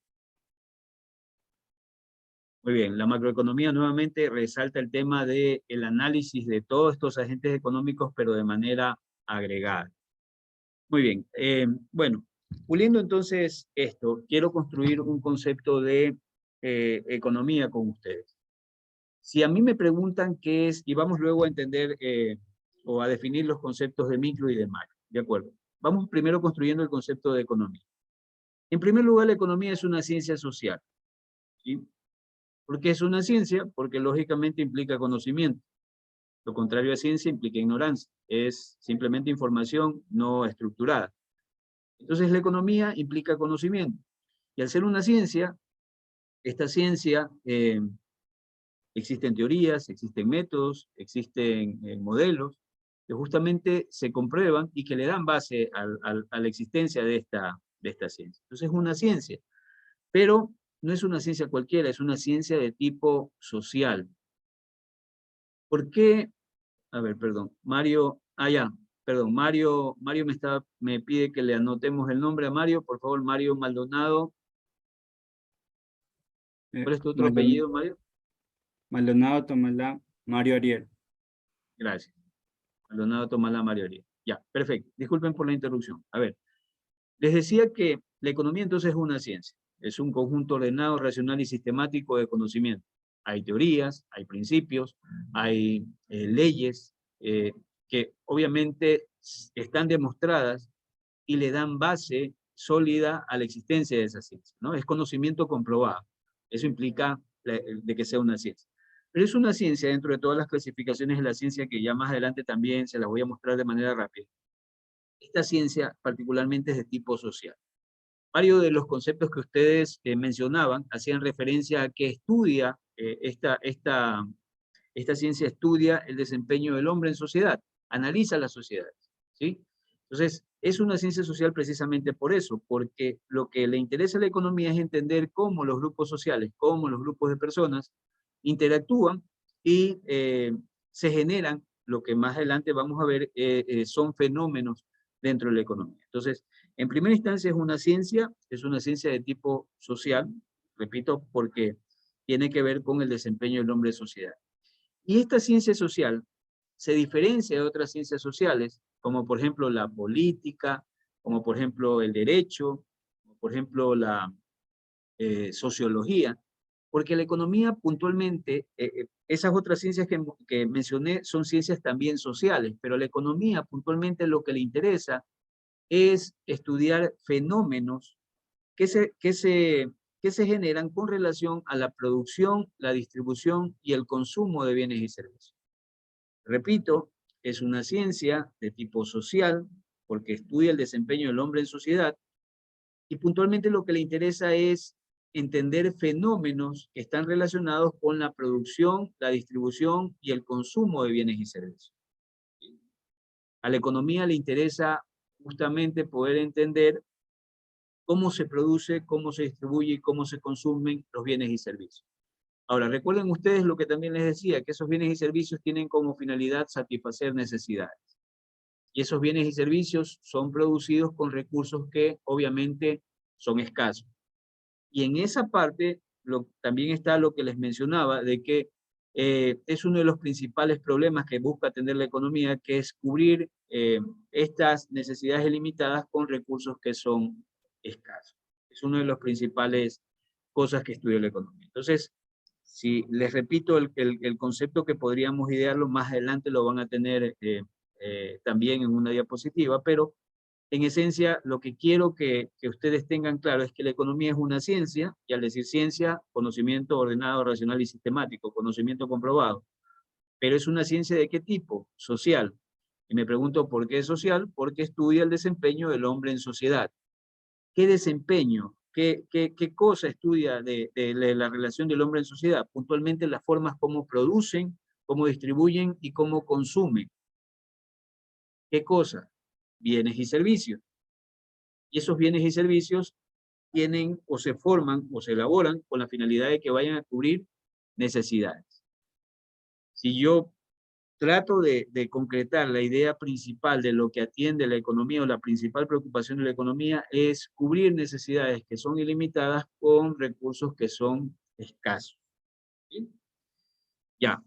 Muy bien, la macroeconomía nuevamente resalta el tema del análisis de todos estos agentes económicos, pero de manera agregada. Muy bien, bueno, puliendo entonces esto, quiero construir un concepto de economía con ustedes. Si a mí me preguntan qué es, y vamos luego a entender o a definir los conceptos de micro y de macro, ¿de acuerdo? Vamos primero construyendo el concepto de economía. En primer lugar, la economía es una ciencia social, ¿sí? ¿Por qué es una ciencia? Porque lógicamente implica conocimiento. Lo contrario a ciencia implica ignorancia. Es simplemente información no estructurada. Entonces la economía implica conocimiento. Y al ser una ciencia, esta ciencia, existen teorías, existen métodos, existen modelos que justamente se comprueban y que le dan base a la existencia de esta ciencia. Entonces es una ciencia, pero no es una ciencia cualquiera, es una ciencia de tipo social. ¿Por qué? A ver, perdón, Mario, perdón, Mario me pide que le anotemos el nombre a Mario, por favor, Mario Maldonado. ¿Cuál es tu otro apellido, Mario? Maldonado Tomalá Mario Ariel. Gracias. Maldonado Tomalá Mario Ariel. Ya, perfecto. Disculpen por la interrupción. A ver, les decía que la economía entonces es una ciencia. Es un conjunto ordenado, racional y sistemático de conocimiento. Hay teorías, hay principios, hay leyes que obviamente están demostradas y le dan base sólida a la existencia de esa ciencia, ¿no? Es conocimiento comprobado. Eso implica de que sea una ciencia. Pero es una ciencia dentro de todas las clasificaciones de la ciencia que ya más adelante también se las voy a mostrar de manera rápida. Esta ciencia particularmente es de tipo social. Varios de los conceptos que ustedes mencionaban hacían referencia a que estudia, esta ciencia estudia el desempeño del hombre en sociedad, analiza las sociedades, ¿sí? Entonces, es una ciencia social precisamente por eso, porque lo que le interesa a la economía es entender cómo los grupos sociales, cómo los grupos de personas interactúan y se generan, lo que más adelante vamos a ver, son fenómenos dentro de la economía. Entonces, en primera instancia es una ciencia de tipo social, Repito, porque tiene que ver con el desempeño del hombre en sociedad. Y esta ciencia social se diferencia de otras ciencias sociales, como por ejemplo la política, como por ejemplo el derecho, como por ejemplo la sociología, porque la economía puntualmente, esas otras ciencias que mencioné son ciencias también sociales, pero la economía puntualmente lo que le interesa es estudiar fenómenos que se generan con relación a la producción, la distribución y el consumo de bienes y servicios. Repito, es una ciencia de tipo social, porque estudia el desempeño del hombre en sociedad, y puntualmente lo que le interesa es entender fenómenos que están relacionados con la producción, la distribución y el consumo de bienes y servicios. A la economía le interesa justamente poder entender cómo se produce, cómo se distribuye y cómo se consumen los bienes y servicios. Ahora, recuerden ustedes lo que también les decía, que esos bienes y servicios tienen como finalidad satisfacer necesidades. Y esos bienes y servicios son producidos con recursos que obviamente son escasos. Y en esa parte también está lo que les mencionaba, de que es uno de los principales problemas que busca atender la economía, que es cubrir estas necesidades ilimitadas con recursos que son escasos. Es una de las principales cosas que estudia la economía. Entonces, si les repito el concepto que podríamos idearlo, más adelante lo van a tener también en una diapositiva, pero en esencia lo que quiero que ustedes tengan claro es que la economía es una ciencia, y al decir ciencia, conocimiento ordenado, racional y sistemático, conocimiento comprobado. Pero es una ciencia ¿de qué tipo? Social. Y me pregunto ¿por qué es social? Porque estudia el desempeño del hombre en sociedad. ¿Qué desempeño? ¿Qué cosa estudia de la relación del hombre en sociedad? Puntualmente las formas como producen, cómo distribuyen y cómo consumen. ¿Qué cosa? Bienes y servicios. Y esos bienes y servicios tienen o se forman o se elaboran con la finalidad de que vayan a cubrir necesidades. Si yo trato de concretar la idea principal de lo que atiende la economía, o la principal preocupación de la economía es cubrir necesidades que son ilimitadas con recursos que son escasos. ¿Sí? Ya,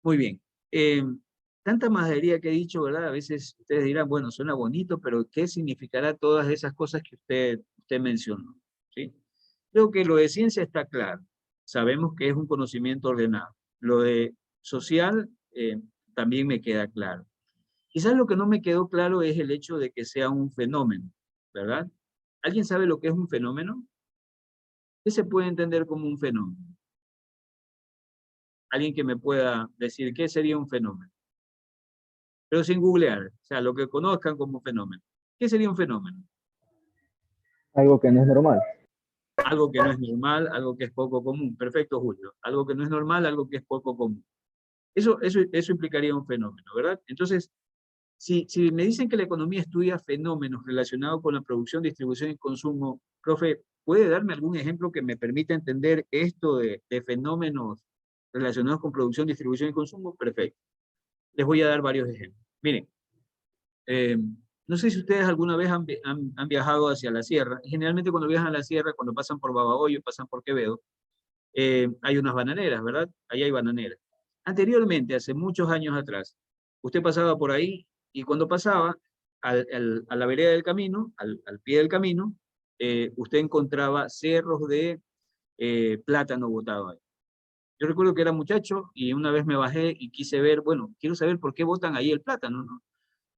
muy bien. Tanta majadería que he dicho, ¿verdad? A veces ustedes dirán, bueno, suena bonito, pero ¿qué significará todas esas cosas que usted mencionó? ¿Sí? Creo que lo de ciencia está claro. Sabemos que es un conocimiento ordenado. Lo de social también me queda claro. Quizás lo que no me quedó claro es el hecho de que sea un fenómeno, ¿verdad? ¿Alguien sabe lo que es un fenómeno? ¿Qué se puede entender como un fenómeno? ¿Alguien que me pueda decir qué sería un fenómeno? Pero sin googlear, o sea, lo que conozcan como fenómeno. ¿Qué sería un fenómeno? Algo que no es normal. Algo que no es normal, algo que es poco común. Perfecto, Julio. Algo que no es normal, algo que es poco común. Eso implicaría un fenómeno, ¿verdad? Entonces, si me dicen que la economía estudia fenómenos relacionados con la producción, distribución y consumo, profe, ¿puede darme algún ejemplo que me permita entender esto de fenómenos relacionados con producción, distribución y consumo? Perfecto. Les voy a dar varios ejemplos. Miren, no sé si ustedes alguna vez han viajado hacia la sierra. Generalmente cuando viajan a la sierra, cuando pasan por Babahoyo, pasan por Quevedo, hay unas bananeras, ¿verdad? Ahí hay bananeras. Anteriormente, hace muchos años atrás, usted pasaba por ahí y cuando pasaba a la vereda del camino, al pie del camino, usted encontraba cerros de plátano botado ahí. Yo recuerdo que era muchacho y una vez me bajé y quise ver, bueno, quiero saber por qué botan ahí el plátano, ¿no?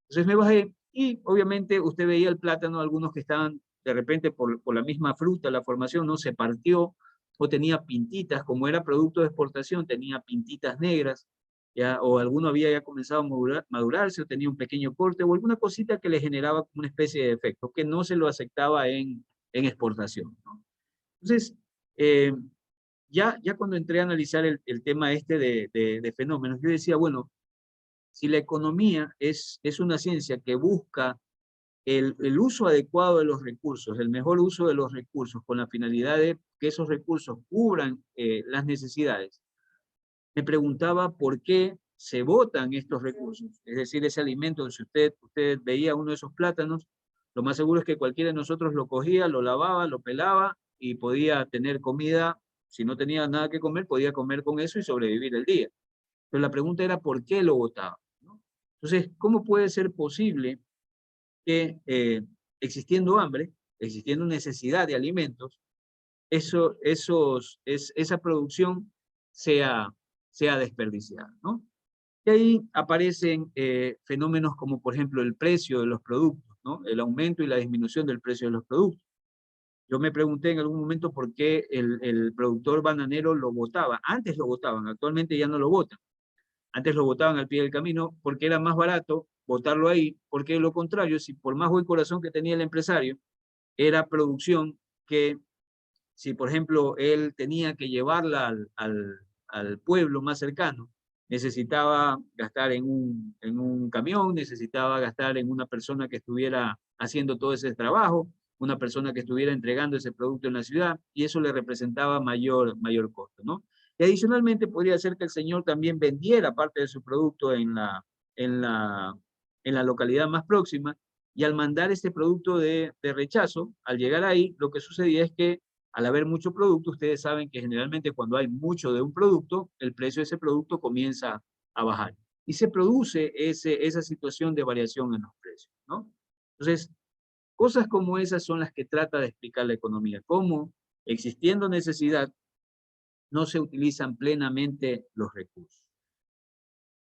Entonces me bajé y obviamente usted veía el plátano, algunos que estaban de repente por la misma fruta, la formación no se partió o tenía pintitas, como era producto de exportación, tenía pintitas negras, ya, o alguno había ya comenzado a madurarse o tenía un pequeño corte o alguna cosita que le generaba como una especie de efecto que no se lo aceptaba en exportación, ¿no? Entonces, ya cuando entré a analizar el tema este de fenómenos, yo decía, bueno, si la economía es una ciencia que busca el uso adecuado de los recursos, el mejor uso de los recursos con la finalidad de que esos recursos cubran las necesidades, me preguntaba por qué se botan estos recursos, es decir, ese alimento, si usted veía uno de esos plátanos, lo más seguro es que cualquiera de nosotros lo cogía, lo lavaba, lo pelaba y podía tener comida. Si no tenía nada que comer, podía comer con eso y sobrevivir el día. Pero la pregunta era ¿por qué lo botaba? ¿No? Entonces, ¿cómo puede ser posible que existiendo hambre, existiendo necesidad de alimentos, esa producción sea desperdiciada, ¿no? Y ahí aparecen fenómenos como, por ejemplo, el precio de los productos, ¿no? El aumento y la disminución del precio de los productos. Yo me pregunté en algún momento por qué el productor bananero lo botaba. Antes lo botaban, actualmente ya no lo botan. Antes lo botaban al pie del camino porque era más barato botarlo ahí, porque de lo contrario, si por más buen corazón que tenía el empresario, era producción que, si por ejemplo él tenía que llevarla al pueblo más cercano, necesitaba gastar en un camión, necesitaba gastar en una persona que estuviera haciendo todo ese trabajo, una persona que estuviera entregando ese producto en la ciudad, y eso le representaba mayor costo, ¿no? Y adicionalmente podría ser que el señor también vendiera parte de su producto en la localidad más próxima, y al mandar este producto de rechazo, al llegar ahí, lo que sucedía es que al haber mucho producto, ustedes saben que generalmente cuando hay mucho de un producto, el precio de ese producto comienza a bajar. Y se produce esa situación de variación en los precios, ¿no? Entonces, cosas como esas son las que trata de explicar la economía. Cómo, existiendo necesidad, no se utilizan plenamente los recursos.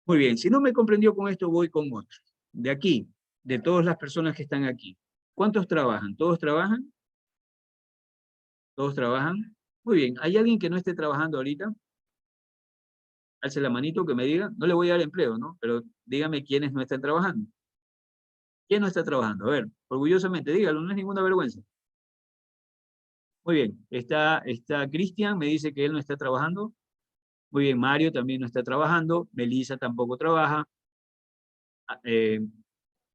Muy bien, si no me comprendió con esto, voy con otro. De aquí, de todas las personas que están aquí, ¿cuántos trabajan? ¿Todos trabajan? ¿Todos trabajan? Muy bien. ¿Hay alguien que no esté trabajando ahorita? Alce la manito que me diga. No le voy a dar empleo, ¿no? Pero dígame quiénes no están trabajando. ¿Quién no está trabajando? A ver, orgullosamente, dígalo, no es ninguna vergüenza. Muy bien. Está Cristian, me dice que él no está trabajando. Muy bien, Mario también no está trabajando. Melissa tampoco trabaja.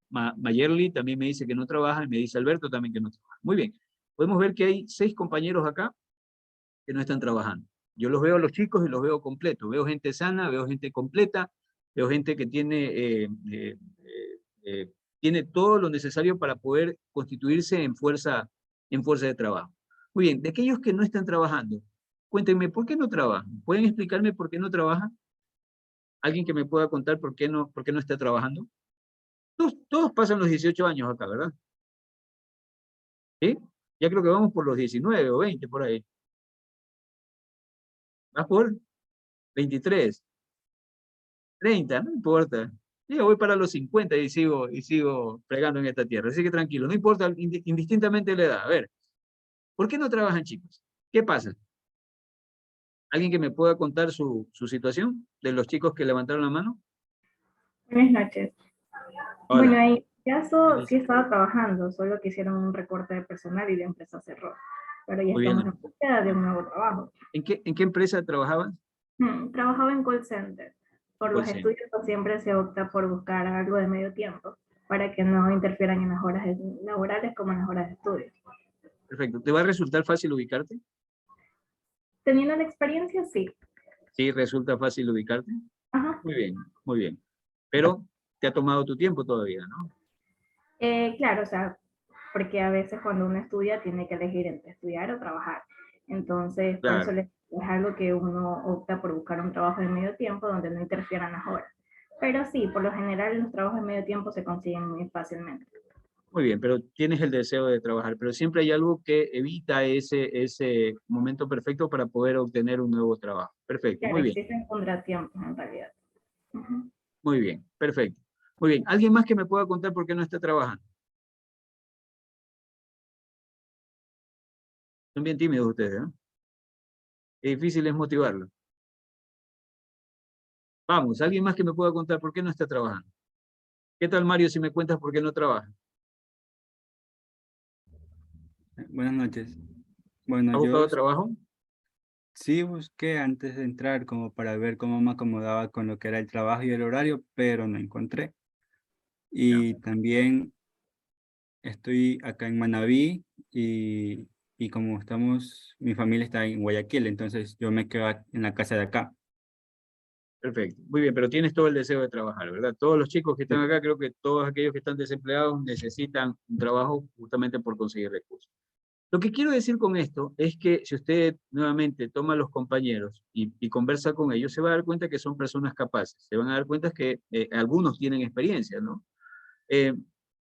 Mayerly también me dice que no trabaja. Y me dice Alberto también que no trabaja. Muy bien. Podemos ver que hay 6 compañeros acá que no están trabajando. Yo los veo a los chicos y los veo completos. Veo gente sana, veo gente completa, veo gente que tiene todo lo necesario para poder constituirse en fuerza de trabajo. Muy bien, de aquellos que no están trabajando, cuéntenme, ¿por qué no trabajan? ¿Pueden explicarme por qué no trabajan? ¿Alguien que me pueda contar por qué no está trabajando? Todos pasan los 18 años acá, ¿verdad? ¿Sí? Ya creo que vamos por los 19 o 20 por ahí. ¿Vas por 23? 30, no importa. Yo voy para los 50 y sigo pregando en esta tierra. Así que tranquilo, no importa indistintamente la edad. A ver, ¿por qué no trabajan, chicos? ¿Qué pasa? ¿Alguien que me pueda contar su situación de los chicos que levantaron la mano? Buenas noches. Hola. Bueno, en mi caso sí estaba trabajando, solo que hicieron un recorte de personal y la empresa cerró. Pero ya Muy bien. estamos en búsqueda de un nuevo trabajo. ¿En qué empresa trabajaban? Trabajaba en call center. Por los Call center. estudios pues, siempre se opta por buscar algo de medio tiempo para que no interfieran en las horas laborales como en las horas de estudio. Perfecto. ¿Te va a resultar fácil ubicarte? Teniendo la experiencia, sí. Sí, resulta fácil ubicarte. Ajá. Muy bien, muy bien. Pero te ha tomado tu tiempo todavía, ¿no? Claro, o sea, porque a veces cuando uno estudia tiene que elegir entre estudiar o trabajar. Entonces, por Claro. eso es algo que uno opta por buscar un trabajo de medio tiempo donde no interfieran las horas. Pero sí, por lo general los trabajos de medio tiempo se consiguen muy fácilmente. Muy bien, pero tienes el deseo de trabajar, pero siempre hay algo que evita ese momento perfecto para poder obtener un nuevo trabajo. Perfecto, Claro, muy bien, existen contratiempos en realidad. muy bien, perfecto. Muy bien, ¿alguien más que me pueda contar por qué no está trabajando? Son bien tímidos ustedes, ¿eh? Qué difícil es motivarlos. Vamos, ¿alguien más que me pueda contar por qué no está trabajando? ¿Qué tal, Mario, si me cuentas por qué no trabaja? Buenas noches. Bueno, ¿Has buscado trabajo? sí busqué antes de entrar como para ver cómo me acomodaba con lo que era el trabajo y el horario, pero no encontré. Y también estoy acá en Manabí y como mi familia está en Guayaquil, entonces yo me quedo en la casa de acá. Perfecto, muy bien, pero tienes todo el deseo de trabajar, ¿verdad? Todos los chicos que están acá, creo que todos aquellos que están desempleados necesitan un trabajo justamente por conseguir recursos. Lo que quiero decir con esto es que si usted nuevamente toma a los compañeros y conversa con ellos, se va a dar cuenta que son personas capaces, se van a dar cuenta que algunos tienen experiencia, ¿no?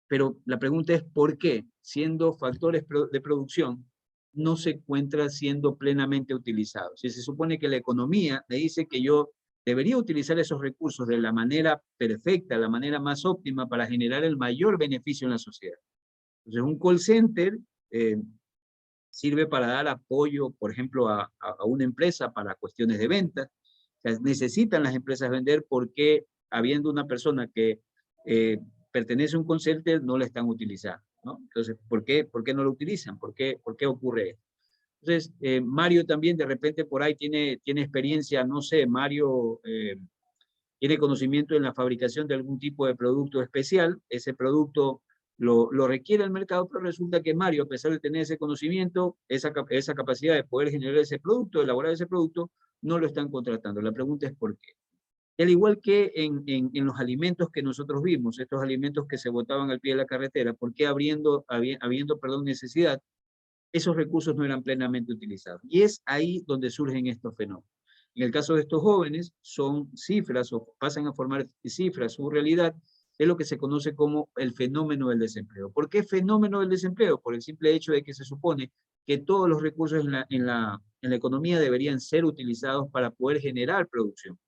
Pero la pregunta es ¿por qué, siendo factores de producción, no se encuentra siendo plenamente utilizado? Si se supone que la economía me dice que yo debería utilizar esos recursos de la manera perfecta, la manera más óptima para generar el mayor beneficio en la sociedad. Entonces, un call center sirve para dar apoyo, por ejemplo, a una empresa para cuestiones de ventas. O sea, necesitan las empresas vender porque habiendo una persona que pertenece a un call center, no la están utilizando, ¿no? Entonces, ¿por qué no lo utilizan? ¿Por qué ocurre esto? Entonces, Mario también de repente por ahí tiene experiencia, no sé, Mario tiene conocimiento en la fabricación de algún tipo de producto especial, ese producto lo requiere el mercado, pero resulta que Mario, a pesar de tener ese conocimiento, esa capacidad de poder generar ese producto, elaborar ese producto, no lo están contratando. La pregunta es ¿por qué? Al igual que en los alimentos que nosotros vimos, estos alimentos que se botaban al pie de la carretera, ¿por qué habiendo necesidad, esos recursos no eran plenamente utilizados? Y es ahí donde surgen estos fenómenos. En el caso de estos jóvenes, son cifras o pasan a formar cifras, su realidad es lo que se conoce como el fenómeno del desempleo. ¿Por qué fenómeno del desempleo? Por el simple hecho de que se supone que todos los recursos en la economía deberían ser utilizados para poder generar producción.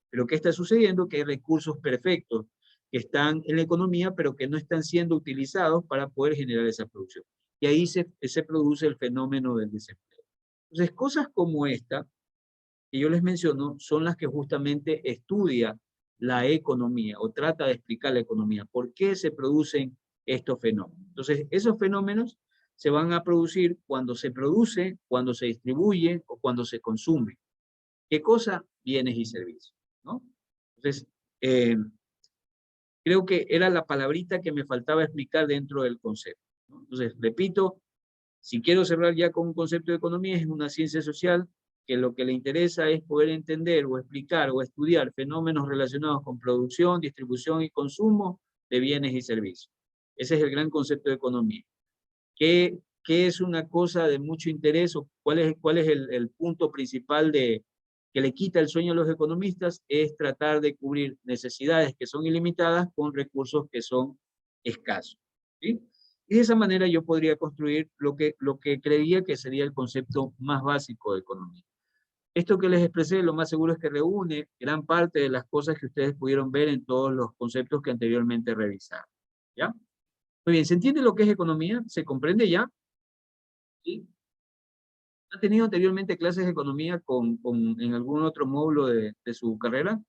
Pero ¿qué está sucediendo? Que hay recursos perfectos que están en la economía, pero que no están siendo utilizados para poder generar esa producción. Y ahí se produce el fenómeno del desempleo. Entonces, cosas como esta, que yo les menciono, son las que justamente estudia la economía o trata de explicar la economía. ¿Por qué se producen estos fenómenos? Entonces, esos fenómenos se van a producir cuando se produce, cuando se distribuye o cuando se consume. ¿Qué cosa? Bienes y servicios, ¿no? Entonces, creo que era la palabrita que me faltaba explicar dentro del concepto, ¿no? Entonces, repito, si quiero cerrar ya con un concepto de economía, es una ciencia social que lo que le interesa es poder entender o explicar o estudiar fenómenos relacionados con producción, distribución y consumo de bienes y servicios. Ese es el gran concepto de economía. ¿Qué es una cosa de mucho interés o cuál es el punto principal que le quita el sueño a los economistas? Es tratar de cubrir necesidades que son ilimitadas con recursos que son escasos, ¿sí? Y de esa manera yo podría construir lo que creía que sería el concepto más básico de economía. Esto que les expresé, lo más seguro es que reúne gran parte de las cosas que ustedes pudieron ver en todos los conceptos que anteriormente revisaron, ¿ya? Muy bien, ¿se entiende lo que es economía? ¿Se comprende ya? ¿Sí? ¿Han tenido anteriormente clases de economía en algún otro módulo de su carrera?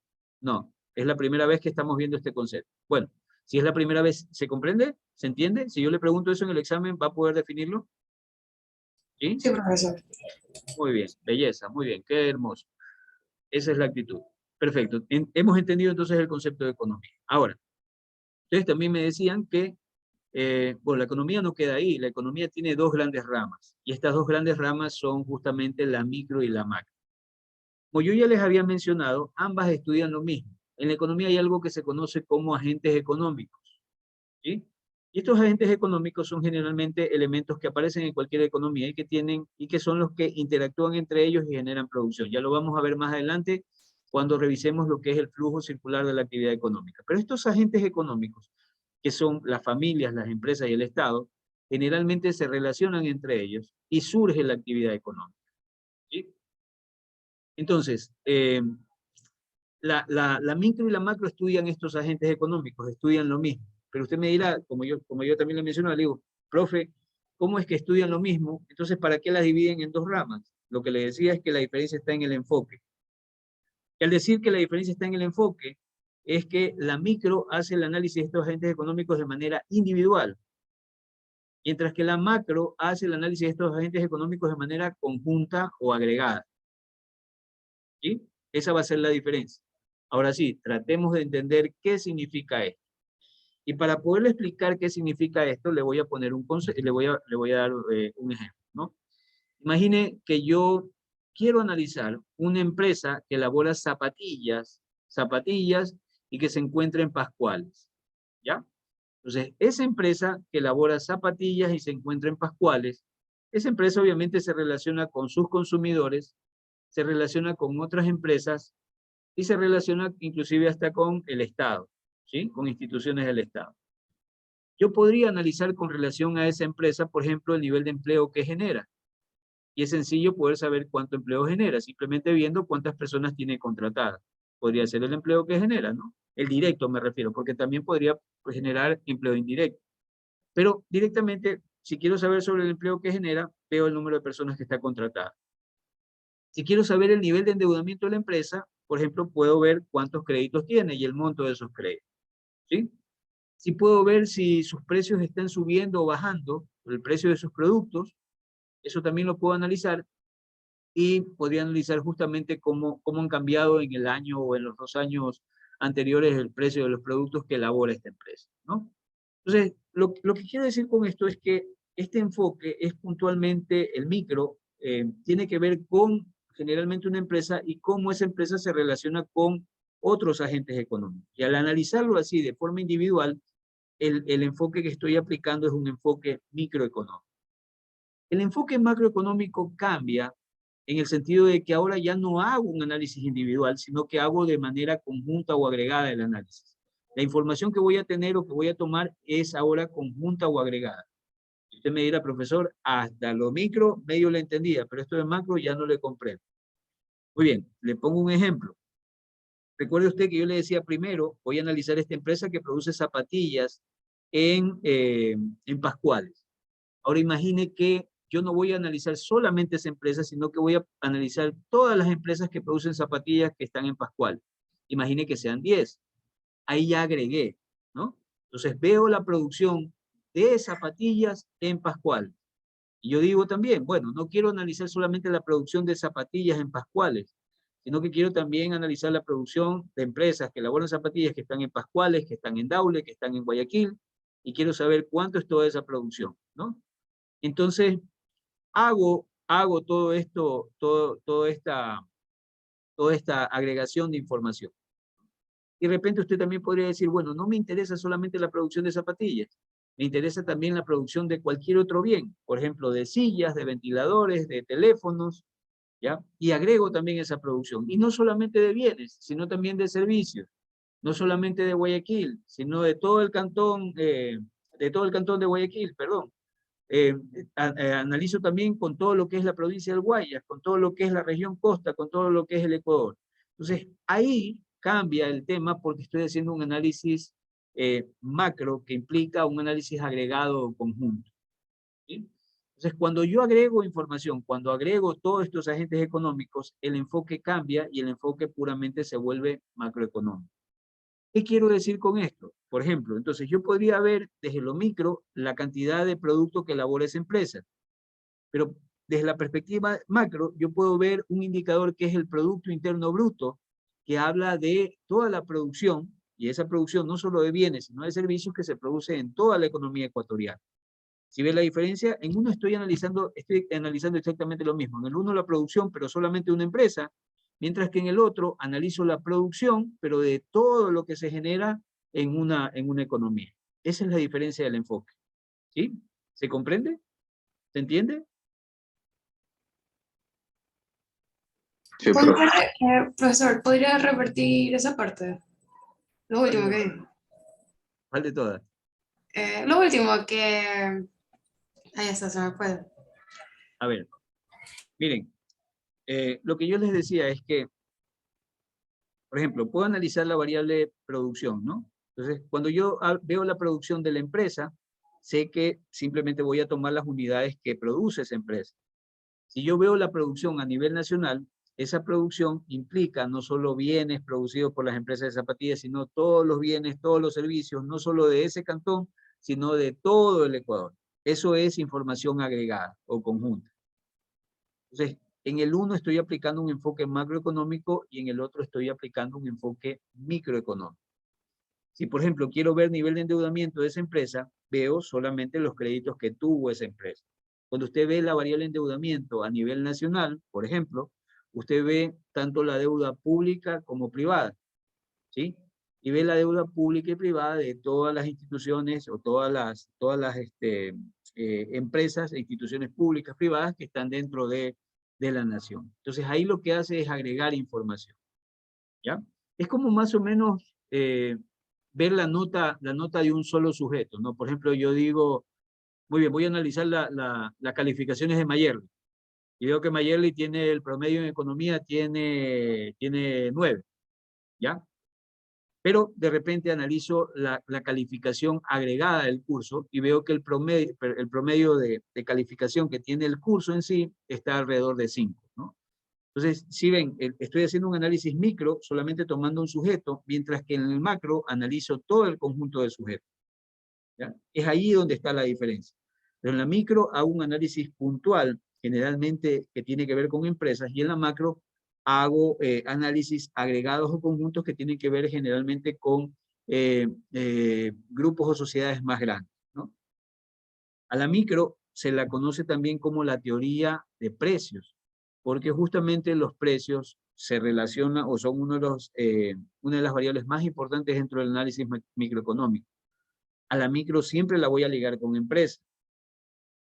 No, es la primera vez que estamos viendo este concepto. Bueno, si es la primera vez, ¿se comprende? ¿Se entiende? Si yo le pregunto eso en el examen, ¿va a poder definirlo? ¿Sí? Sí, profesor. Muy bien, belleza, muy bien, qué hermoso. Esa es la actitud. Perfecto, hemos entendido entonces el concepto de economía. Ahora, ustedes también me decían que bueno, la economía no queda ahí, la economía tiene dos grandes ramas, y estas dos grandes ramas son justamente la micro y la macro. Como yo ya les había mencionado, ambas estudian lo mismo. En la economía hay algo que se conoce como agentes económicos, ¿sí? Y estos agentes económicos son generalmente elementos que aparecen en cualquier economía y que son los que interactúan entre ellos y generan producción. Ya lo vamos a ver más adelante cuando revisemos lo que es el flujo circular de la actividad económica. Pero estos agentes económicos, que son las familias, las empresas y el Estado, generalmente se relacionan entre ellos y surge la actividad económica, ¿sí? Entonces, la micro y la macro estudian estos agentes económicos, estudian lo mismo. Pero usted me dirá, como yo también le mencioné, le digo, profe, ¿cómo es que estudian lo mismo? Entonces, ¿para qué las dividen en dos ramas? Lo que le decía es que la diferencia está en el enfoque. Y al decir que la diferencia está en el enfoque, es que la micro hace el análisis de estos agentes económicos de manera individual, mientras que la macro hace el análisis de estos agentes económicos de manera conjunta o agregada, ¿sí? Esa va a ser la diferencia. Ahora sí, tratemos de entender qué significa esto. Y para poderle explicar qué significa esto, le voy a poner un concepto, le voy a dar un ejemplo, ¿no? Imagine que yo quiero analizar una empresa que elabora zapatillas y que se encuentra en Pascuales, ¿ya? Entonces, esa empresa que elabora zapatillas y se encuentra en Pascuales, Esa empresa obviamente se relaciona con sus consumidores, se relaciona con otras empresas y se relaciona inclusive hasta con el Estado, ¿sí? Con instituciones del Estado. Yo podría analizar con relación a esa empresa, por ejemplo, el nivel de empleo que genera. Y es sencillo poder saber cuánto empleo genera, simplemente viendo cuántas personas tiene contratadas. Podría ser el empleo que genera, ¿no? El directo me refiero, porque también podría pues, generar empleo indirecto. Pero directamente, si quiero saber sobre el empleo que genera, veo el número de personas que está contratada. Si quiero saber el nivel de endeudamiento de la empresa, por ejemplo, puedo ver cuántos créditos tiene y el monto de esos créditos, ¿sí? Si puedo ver si sus precios están subiendo o bajando, el precio de sus productos, eso también lo puedo analizar y podría analizar justamente cómo han cambiado en el año o en los 2 años anteriores el precio de los productos que elabora esta empresa, ¿no? Entonces, lo que quiero decir con esto es que este enfoque es puntualmente el micro, tiene que ver con generalmente una empresa y cómo esa empresa se relaciona con otros agentes económicos. Y al analizarlo así de forma individual, el enfoque que estoy aplicando es un enfoque microeconómico. El enfoque macroeconómico cambia en el sentido de que ahora ya no hago un análisis individual, sino que hago de manera conjunta o agregada el análisis. La información que voy a tener o que voy a tomar es ahora conjunta o agregada. Usted me dirá, profesor, hasta lo micro medio le entendía, pero esto de macro ya no le comprendo. Muy bien, le pongo un ejemplo. Recuerde usted que yo le decía primero, voy a analizar esta empresa que produce zapatillas en Pascuales. Ahora imagine que yo no voy a analizar solamente esa empresa, sino que voy a analizar todas las empresas que producen zapatillas que están en Pascual. Imagine que sean 10. Ahí ya agregué, ¿no? Entonces veo la producción de zapatillas en Pascual. Y yo digo también, bueno, no quiero analizar solamente la producción de zapatillas en Pascuales, sino que quiero también analizar la producción de empresas que elaboran zapatillas que están en Pascuales, que están en Daule, que están en Guayaquil, y quiero saber cuánto es toda esa producción, ¿no? Entonces, hago todo esto, toda esta agregación de información. Y de repente usted también podría decir, bueno, no me interesa solamente la producción de zapatillas, me interesa también la producción de cualquier otro bien, por ejemplo, de sillas, de ventiladores, de teléfonos, ¿ya? Y agrego también esa producción. Y no solamente de bienes, sino también de servicios. No solamente de Guayaquil, sino de todo el cantón de Guayaquil, perdón. Analizo también con todo lo que es la provincia del Guayas, con todo lo que es la región costa, con todo lo que es el Ecuador. Entonces, ahí cambia el tema porque estoy haciendo un análisis macro que implica un análisis agregado conjunto, ¿sí? Entonces, cuando yo agrego información, cuando agrego todos estos agentes económicos, el enfoque cambia y el enfoque puramente se vuelve macroeconómico. ¿Qué quiero decir con esto? Por ejemplo, entonces yo podría ver desde lo micro la cantidad de productos que elabora esa empresa, pero desde la perspectiva macro yo puedo ver un indicador que es el Producto Interno Bruto, que habla de toda la producción, y esa producción no solo de bienes, sino de servicios que se produce en toda la economía ecuatoriana. Si ves la diferencia, en uno estoy analizando exactamente lo mismo. En el uno la producción, pero solamente una empresa, mientras que en el otro analizo la producción, pero de todo lo que se genera en una economía. Esa es la diferencia del enfoque. ¿Sí? ¿Se comprende? ¿Se entiende? Sí, Profesor, ¿podría repetir esa parte? Lo último que dijo. ¿Cuál de todas? Lo último que... Ahí está, se me fue. A ver, miren, lo que yo les decía es que, por ejemplo, puedo analizar la variable producción, ¿no? Entonces, cuando yo veo la producción de la empresa, sé que simplemente voy a tomar las unidades que produce esa empresa. Si yo veo la producción a nivel nacional, esa producción implica no solo bienes producidos por las empresas de zapatillas, sino todos los bienes, todos los servicios, no solo de ese cantón, sino de todo el Ecuador. Eso es información agregada o conjunta. Entonces, en el uno estoy aplicando un enfoque macroeconómico y en el otro estoy aplicando un enfoque microeconómico. Si, por ejemplo, quiero ver nivel de endeudamiento de esa empresa, veo solamente los créditos que tuvo esa empresa. Cuando usted ve la variable de endeudamiento a nivel nacional, por ejemplo, usted ve tanto la deuda pública como privada, ¿sí? Y ve la deuda pública y privada de todas las instituciones o todas las empresas e instituciones públicas, privadas que están dentro de la nación. Entonces ahí lo que hace es agregar información, ¿ya? Es como más o menos ver la nota de un solo sujeto, ¿no? Por ejemplo, yo digo, muy bien, voy a analizar las calificaciones de Mayerly. Y veo que Mayerly tiene el promedio en economía, tiene 9, ¿ya? Pero de repente analizo la calificación agregada del curso y veo que el promedio de calificación que tiene el curso en sí está alrededor de 5, ¿no? Entonces, si ven, estoy haciendo un análisis micro solamente tomando un sujeto, mientras que en el macro analizo todo el conjunto del sujeto, ¿ya? Es ahí donde está la diferencia. Pero en la micro hago un análisis puntual, generalmente que tiene que ver con empresas, y en la macro hago análisis agregados o conjuntos que tienen que ver generalmente con grupos o sociedades más grandes, ¿no? A la micro se la conoce también como la teoría de precios, porque justamente los precios se relacionan o son una de las variables más importantes dentro del análisis microeconómico. A la micro siempre la voy a ligar con empresas.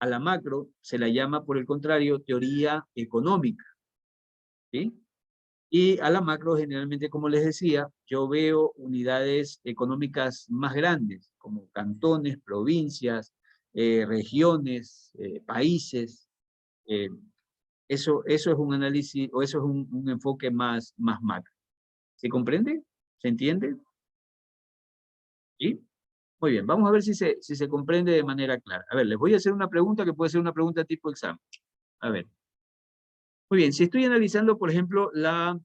A la macro se la llama, por el contrario, teoría económica, ¿sí? Y a la macro, generalmente, como les decía, yo veo unidades económicas más grandes, como cantones, provincias, regiones, países. Eso es un análisis, o eso es un enfoque más macro. ¿Se comprende? ¿Se entiende? ¿Sí? Muy bien, vamos a ver si se comprende de manera clara. A ver, les voy a hacer una pregunta que puede ser una pregunta tipo examen. A ver. Muy bien, si estoy analizando, por ejemplo, la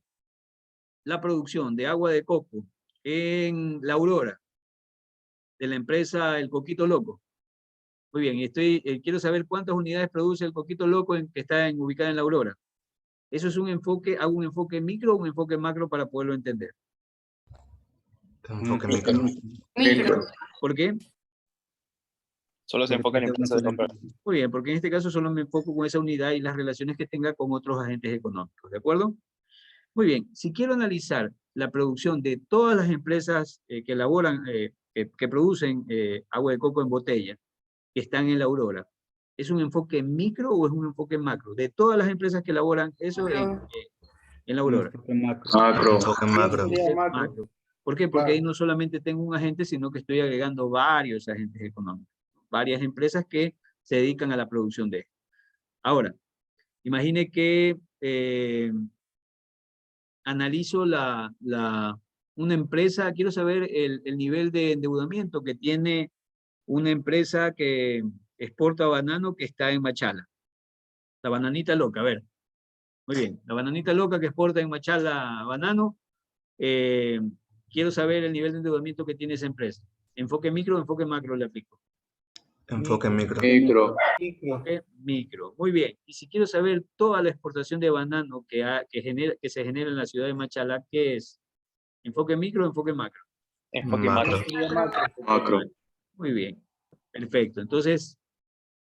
producción de agua de coco en La Aurora, de la empresa El Coquito Loco. Muy bien, y quiero saber cuántas unidades produce El Coquito Loco que está ubicada en La Aurora. Eso es un enfoque, hago un enfoque micro o un enfoque macro para poderlo entender. Enfoque micro. Micro. ¿Por qué? Solo se enfoca en empresas de compra. Muy bien, porque en este caso solo me enfoco con esa unidad y las relaciones que tenga con otros agentes económicos, ¿de acuerdo? Muy bien, si quiero analizar la producción de todas las empresas que elaboran, que producen agua de coco en botella, que están en La Aurora, ¿es un enfoque micro o es un enfoque macro? De todas las empresas que elaboran eso en La Aurora. Macro. Enfoque macro. Macro. ¿Por qué? Porque ahí no solamente tengo un agente, sino que estoy agregando varios agentes económicos, varias empresas que se dedican a la producción de esto. Ahora, imagine que analizo una empresa, quiero saber el nivel de endeudamiento que tiene una empresa que exporta banano que está en Machala. La bananita loca, a ver. Muy bien, la bananita loca que exporta en Machala banano, quiero saber el nivel de endeudamiento que tiene esa empresa. ¿Enfoque micro o enfoque macro le aplico? Enfoque micro. Enfoque micro. Muy bien. Y si quiero saber toda la exportación de banano que se genera en la ciudad de Machala, ¿qué es? ¿Enfoque micro o enfoque macro? Enfoque Macro. macro. Muy bien. Perfecto. Entonces,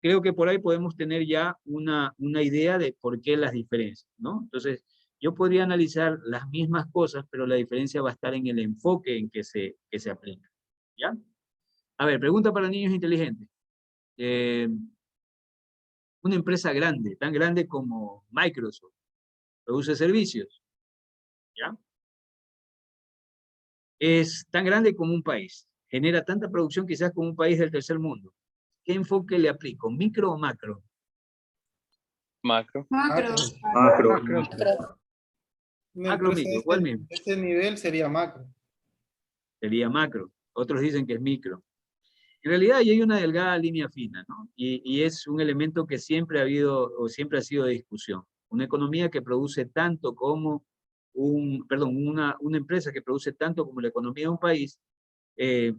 creo que por ahí podemos tener ya una idea de por qué las diferencias, ¿no? Entonces, yo podría analizar las mismas cosas, pero la diferencia va a estar en el enfoque en que se aplica, ¿ya? A ver, pregunta para niños inteligentes. Una empresa grande, tan grande como Microsoft, produce servicios, ¿ya? Es tan grande como un país, genera tanta producción quizás como un país del tercer mundo. ¿Qué enfoque le aplico, micro o macro? Macro. Macro. Macro, micro, ¿cuál mismo? Este nivel sería macro. Sería macro, otros dicen que es micro. En realidad ahí hay una delgada línea fina, ¿no? Y es un elemento que siempre ha habido o siempre ha sido de discusión. Una economía que produce tanto como una empresa que produce tanto como la economía de un país, ¿qué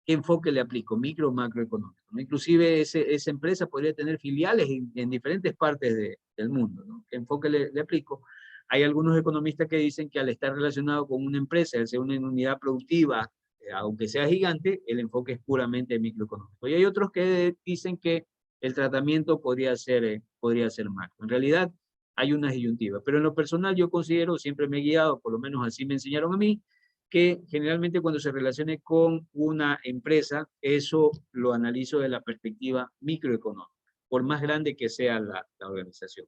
enfoque le aplico? Micro o macroeconómico, ¿no? Inclusive esa empresa podría tener filiales en diferentes partes del mundo, ¿no? ¿Qué enfoque le aplico? Hay algunos economistas que dicen que al estar relacionado con una empresa, al ser una unidad productiva, aunque sea gigante, el enfoque es puramente microeconómico. Y hay otros que dicen que el tratamiento podría ser macro. En realidad hay una disyuntiva, pero en lo personal yo considero, siempre me he guiado, por lo menos así me enseñaron a mí, que generalmente cuando se relacione con una empresa, eso lo analizo desde la perspectiva microeconómica, por más grande que sea la organización.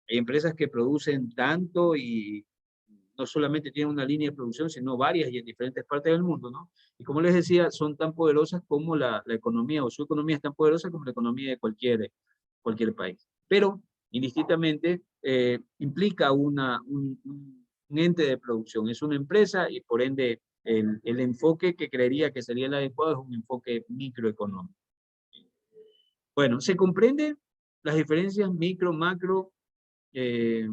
Hay empresas que producen tanto y no solamente tienen una línea de producción, sino varias y en diferentes partes del mundo, ¿no? Y como les decía, son tan poderosas como la economía, o su economía es tan poderosa como la economía de cualquier país. Pero, indistintamente, implica un ente de producción. Es una empresa y por ende el enfoque que creería que sería el adecuado es un enfoque microeconómico. Bueno, ¿se comprende las diferencias micro, macro y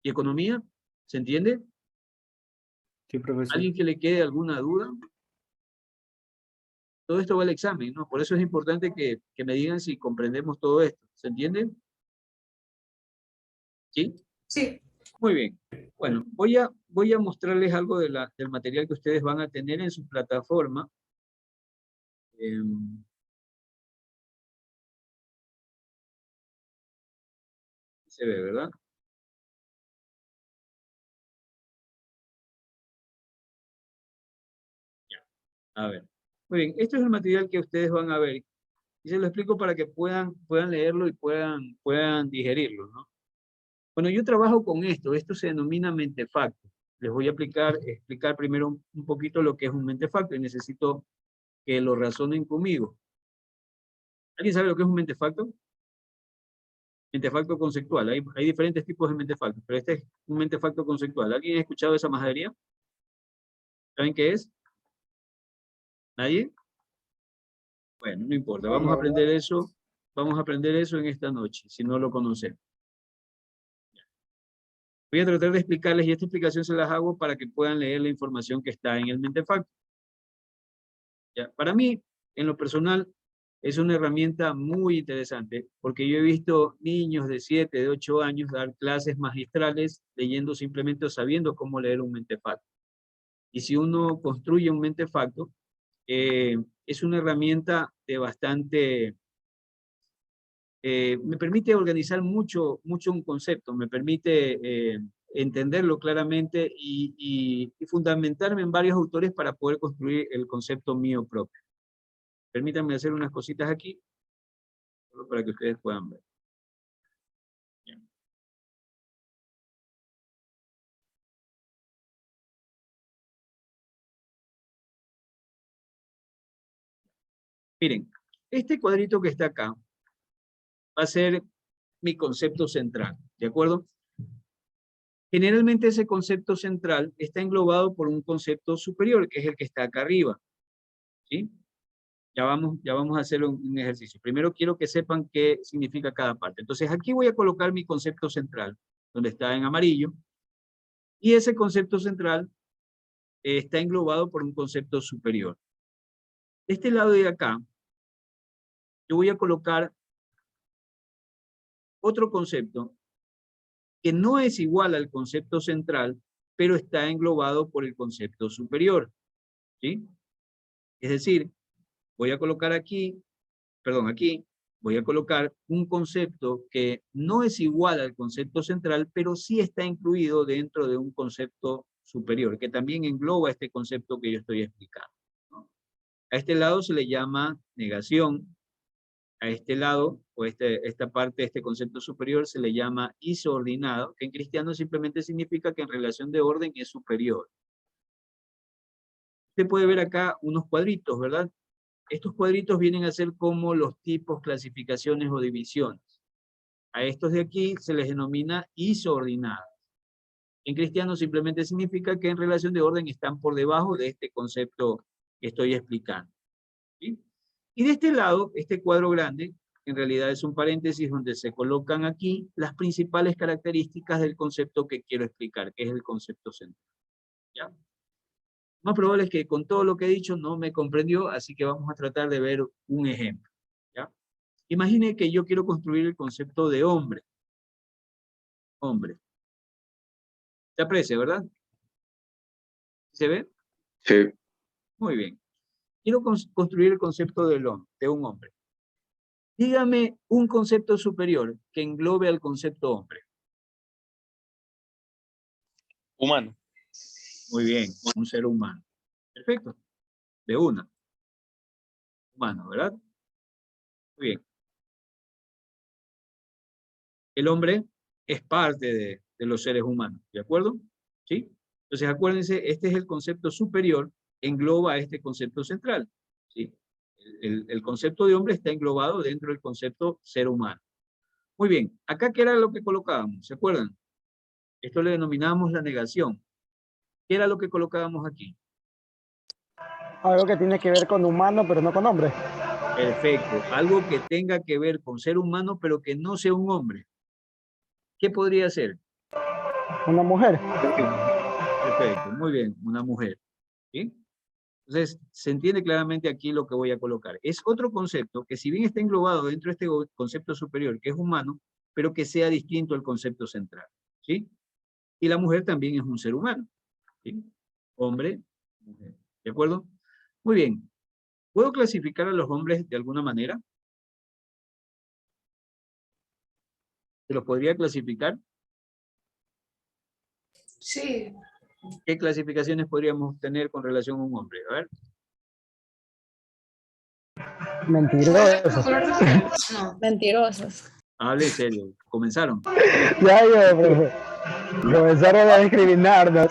economía? ¿Se entiende? Sí, profesor. ¿Alguien que le quede alguna duda? Todo esto va al examen, ¿no? Por eso es importante que me digan si comprendemos todo esto. ¿Se entiende? ¿Sí? Sí. Muy bien. Bueno, voy a mostrarles algo del material que ustedes van a tener en su plataforma. Se ve, ¿verdad? Ya. A ver. Muy bien, esto es el material que ustedes van a ver. Y se lo explico para que puedan leerlo y puedan digerirlo, ¿no? Bueno, yo trabajo con esto se denomina mentefacto. Les voy a explicar primero un poquito lo que es un mentefacto y necesito que lo razonen conmigo. ¿Alguien sabe lo que es un mentefacto? Mentefacto conceptual. Hay diferentes tipos de mentefactos, pero este es un mentefacto conceptual. ¿Alguien ha escuchado esa majadería? ¿Saben qué es? ¿Nadie? Bueno, no importa. Vamos a aprender eso en esta noche, si no lo conocen. Voy a tratar de explicarles, y esta explicación se las hago para que puedan leer la información que está en el mentefacto. ¿Ya? Para mí, en lo personal, es una herramienta muy interesante, porque yo he visto niños de 7, de 8 años dar clases magistrales leyendo simplemente o sabiendo cómo leer un mentefacto. Y si uno construye un mentefacto, es una herramienta de bastante... me permite organizar mucho un concepto, me permite entenderlo claramente y fundamentarme en varios autores para poder construir el concepto mío propio. Permítanme hacer unas cositas aquí, solo para que ustedes puedan ver. Bien. Miren, este cuadrito que está acá va a ser mi concepto central, ¿de acuerdo? Generalmente ese concepto central está englobado por un concepto superior, que es el que está acá arriba, ¿sí? Ya vamos a hacer un ejercicio. Primero quiero que sepan qué significa cada parte. Entonces aquí voy a colocar mi concepto central, donde está en amarillo, y ese concepto central está englobado por un concepto superior. De este lado de acá, yo voy a colocar otro concepto que no es igual al concepto central, pero está englobado por el concepto superior, ¿sí? Es decir, voy a colocar aquí, voy a colocar un concepto que no es igual al concepto central, pero sí está incluido dentro de un concepto superior, que también engloba este concepto que yo estoy explicando, ¿no? A este lado se le llama negación, a este lado, o esta parte de este concepto superior se le llama isoordinado, que en cristiano simplemente significa que en relación de orden es superior. Usted puede ver acá unos cuadritos, ¿verdad? Estos cuadritos vienen a ser como los tipos, clasificaciones o divisiones. A estos de aquí se les denomina isoordinadas. En cristiano simplemente significa que en relación de orden están por debajo de este concepto que estoy explicando, ¿sí? Y de este lado, este cuadro grande, en realidad es un paréntesis donde se colocan aquí las principales características del concepto que quiero explicar, que es el concepto central, ¿ya? Más probable es que con todo lo que he dicho no me comprendió, así que vamos a tratar de ver un ejemplo, ¿ya? Imagine que yo quiero construir el concepto de hombre. Hombre. Se aprecia, ¿verdad? ¿Se ve? Sí. Muy bien. Quiero construir el concepto de un hombre. Dígame un concepto superior que englobe al concepto hombre. Humano. Muy bien, un ser humano. Perfecto. De una. Humano, ¿verdad? Muy bien. El hombre es parte de los seres humanos, ¿de acuerdo? ¿Sí? Entonces, acuérdense, este es el concepto superior, engloba este concepto central, ¿sí? El concepto de hombre está englobado dentro del concepto ser humano. Muy bien, acá ¿qué era lo que colocábamos? ¿Se acuerdan? Esto le denominamos la negación. ¿Qué era lo que colocábamos aquí? Algo que tiene que ver con humano, pero no con hombre. Perfecto, algo que tenga que ver con ser humano, pero que no sea un hombre. ¿Qué podría ser? Una mujer. Perfecto, muy bien, una mujer. ¿Sí? Entonces, se entiende claramente aquí lo que voy a colocar. Es otro concepto que si bien está englobado dentro de este concepto superior, que es humano, pero que sea distinto al concepto central. ¿Sí? Y la mujer también es un ser humano. ¿Sí? Hombre, mujer. ¿De acuerdo? Muy bien. ¿Puedo clasificar a los hombres de alguna manera? ¿Se los podría clasificar? Sí. ¿Qué clasificaciones podríamos tener con relación a un hombre? A ver. Mentirosos. No. Mentirosos. Hable en serio. Comenzaron. Ya yo, profe. Comenzaron a discriminarnos.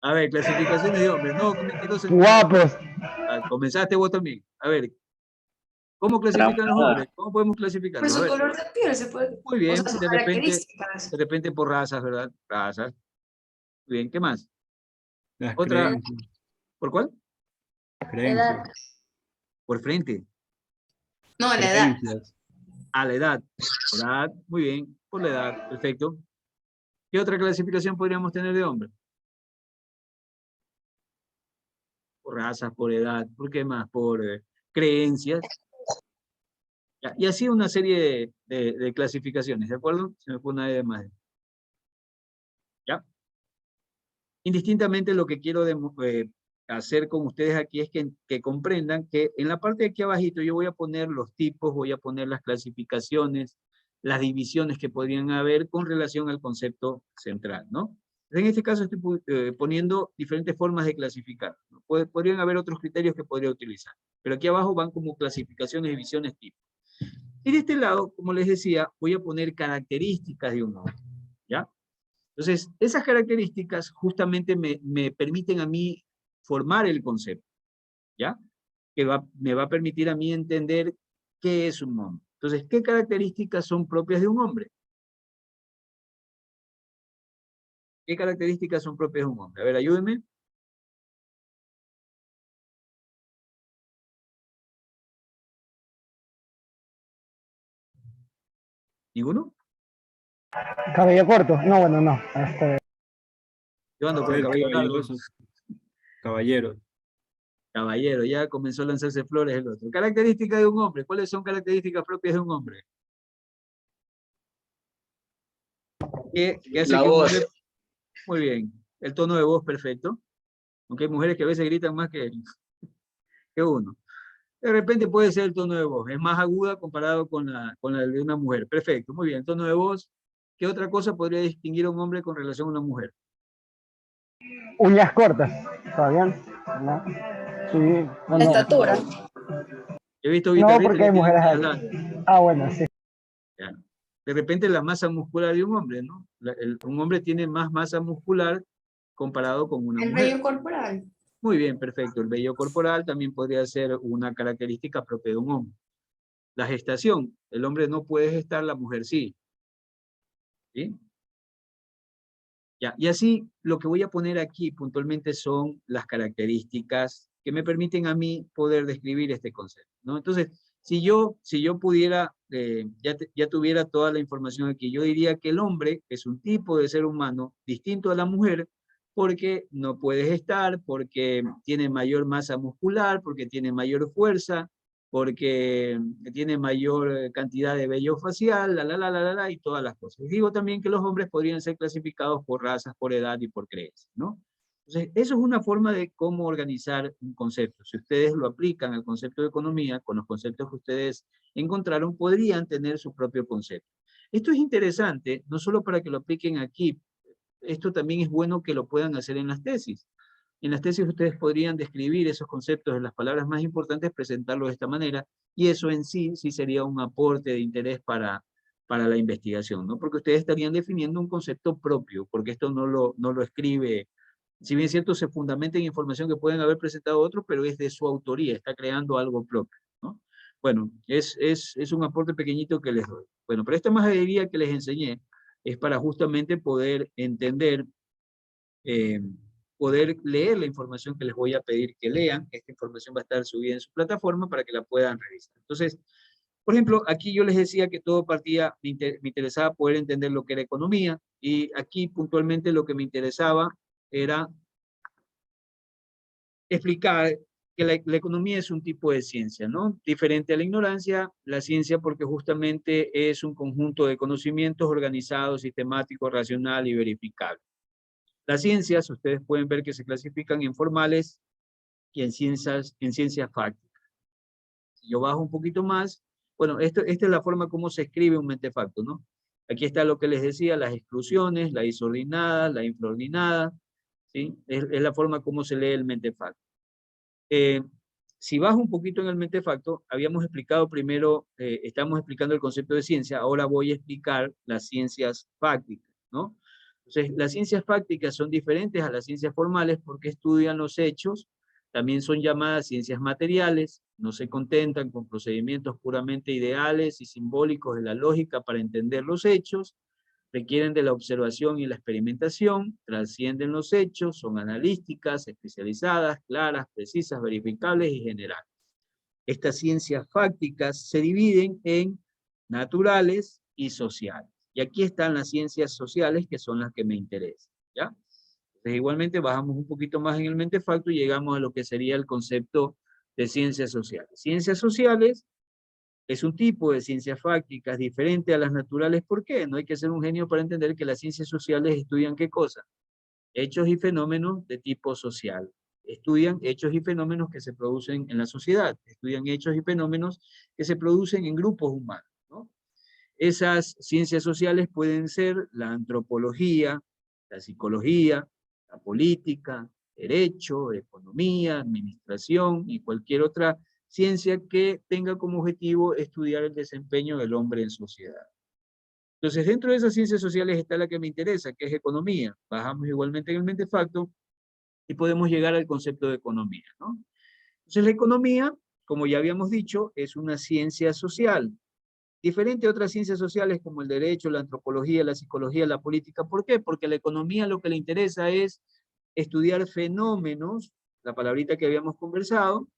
A ver, clasificaciones de hombres. No, mentiroso. Guapos. Comenzaste vos también. A ver, ¿cómo clasifican los hombres? ¿Cómo podemos clasificarlos? Por A su ver. color de piel se puede. Muy O bien, sea, sus características. de repente por razas, ¿verdad? Razas. Muy bien, ¿qué más? Las Otra. creencias. ¿Por cuál? Creencias. Por frente. No, la edad. Creencias. A la edad. Edad, muy bien. Por la edad, perfecto. ¿Qué otra clasificación podríamos tener de hombre? Por razas, por edad, ¿por qué más? Por creencias. Ya, y así una serie de clasificaciones, ¿de acuerdo? Se me fue una de más. ¿Ya? Indistintamente lo que quiero hacer con ustedes aquí es que comprendan que en la parte de aquí abajito yo voy a poner los tipos, voy a poner las clasificaciones, las divisiones que podrían haber con relación al concepto central, ¿no? En este caso estoy poniendo diferentes formas de clasificar, ¿no? Podrían haber otros criterios que podría utilizar, pero aquí abajo van como clasificaciones, divisiones, tipos. Y de este lado, como les decía, voy a poner características de un hombre, ¿ya? Entonces, esas características justamente me permiten a mí formar el concepto, ¿ya? Que me va a permitir a mí entender qué es un hombre. Entonces, ¿qué características son propias de un hombre? ¿Qué características son propias de un hombre? A ver, ayúdenme. ¿Ninguno? Cabello corto. No, bueno, no. Yo ando con el cabello largo. Caballeros. Caballero, ya comenzó a lanzarse flores el otro. Características de un hombre. ¿Cuáles son características propias de un hombre? ¿Qué hace La que un voz. hombre... Muy bien. El tono de voz, perfecto. Aunque hay mujeres que a veces gritan más que uno. De repente puede ser el tono de voz. Es más aguda comparado con la de una mujer. Perfecto, muy bien. Tono de voz. ¿Qué otra cosa podría distinguir a un hombre con relación a una mujer? Uñas cortas. ¿Está bien? ¿No? Sí. La estatura. He visto No, guitarristas porque que hay tienen mujeres uñas ahí. largas. Ah, bueno, sí. Ya. De repente la masa muscular de un hombre, ¿no? Un hombre tiene más masa muscular comparado con una El mujer. vello corporal. Muy bien, perfecto. El vello corporal también podría ser una característica propia de un hombre. La gestación. El hombre no puede gestar, la mujer sí. ¿Sí? Ya, y así lo que voy a poner aquí puntualmente son las características que me permiten a mí poder describir este concepto, ¿no? Entonces, si yo pudiera, ya tuviera toda la información aquí, yo diría que el hombre es un tipo de ser humano distinto a la mujer porque no puede gestar, porque tiene mayor masa muscular, porque tiene mayor fuerza, porque tiene mayor cantidad de vello facial, y todas las cosas. Y digo también que los hombres podrían ser clasificados por razas, por edad y por creencias, ¿no? Entonces, eso es una forma de cómo organizar un concepto. Si ustedes lo aplican al concepto de economía, con los conceptos que ustedes encontraron, podrían tener su propio concepto. Esto es interesante, no solo para que lo apliquen aquí, esto también es bueno que lo puedan hacer en las tesis. En las tesis ustedes podrían describir esos conceptos de las palabras más importantes, presentarlo de esta manera, y eso en sí sería un aporte de interés para la investigación, ¿no? Porque ustedes estarían definiendo un concepto propio, porque esto no lo escribe, si bien es cierto, se fundamenta en información que pueden haber presentado otros, pero es de su autoría, está creando algo propio, ¿no? Bueno, es un aporte pequeñito que les doy. Bueno, pero esta majadería que les enseñé es para justamente poder entender, poder leer la información que les voy a pedir que lean. Esta información va a estar subida en su plataforma para que la puedan revisar. Entonces, por ejemplo, aquí yo les decía que todo partía, me interesaba poder entender lo que era economía, y aquí puntualmente lo que me interesaba era explicar que la economía es un tipo de ciencia, ¿no? Diferente a la ignorancia, la ciencia porque justamente es un conjunto de conocimientos organizados, sistemáticos, racional y verificable. Las ciencias, ustedes pueden ver que se clasifican en formales y en ciencias fácticas. Si yo bajo un poquito más, bueno, esta es la forma como se escribe un mentefacto, ¿no? Aquí está lo que les decía, las exclusiones, la disordinada, la infraordinada, ¿sí? Es la forma como se lee el mentefacto. Si bajo un poquito en el mentefacto, habíamos explicado primero, estamos explicando el concepto de ciencia, ahora voy a explicar las ciencias fácticas, ¿no? Entonces, las ciencias fácticas son diferentes a las ciencias formales porque estudian los hechos, también son llamadas ciencias materiales, no se contentan con procedimientos puramente ideales y simbólicos de la lógica para entender los hechos, requieren de la observación y la experimentación, trascienden los hechos, son analíticas, especializadas, claras, precisas, verificables y generales. Estas ciencias fácticas se dividen en naturales y sociales. Y aquí están las ciencias sociales, que son las que me interesan, ¿ya? Entonces, igualmente bajamos un poquito más en el mentefacto y llegamos a lo que sería el concepto de ciencias sociales. Ciencias sociales es un tipo de ciencias fácticas diferente a las naturales. ¿Por qué? No hay que ser un genio para entender que las ciencias sociales estudian ¿qué cosa? Hechos y fenómenos de tipo social. Estudian hechos y fenómenos que se producen en la sociedad. Estudian hechos y fenómenos que se producen en grupos humanos, ¿no? Esas ciencias sociales pueden ser la antropología, la psicología, la política, derecho, economía, administración y cualquier otra ciencia que tenga como objetivo estudiar el desempeño del hombre en sociedad. Entonces, dentro de esas ciencias sociales está la que me interesa, que es economía. Bajamos igualmente en el mentefacto y podemos llegar al concepto de economía, ¿no? Entonces, la economía, como ya habíamos dicho, es una ciencia social, diferente a otras ciencias sociales como el derecho, la antropología, la psicología, la política. ¿Por qué? Porque a la economía lo que le interesa es estudiar fenómenos, la palabrita que habíamos conversado,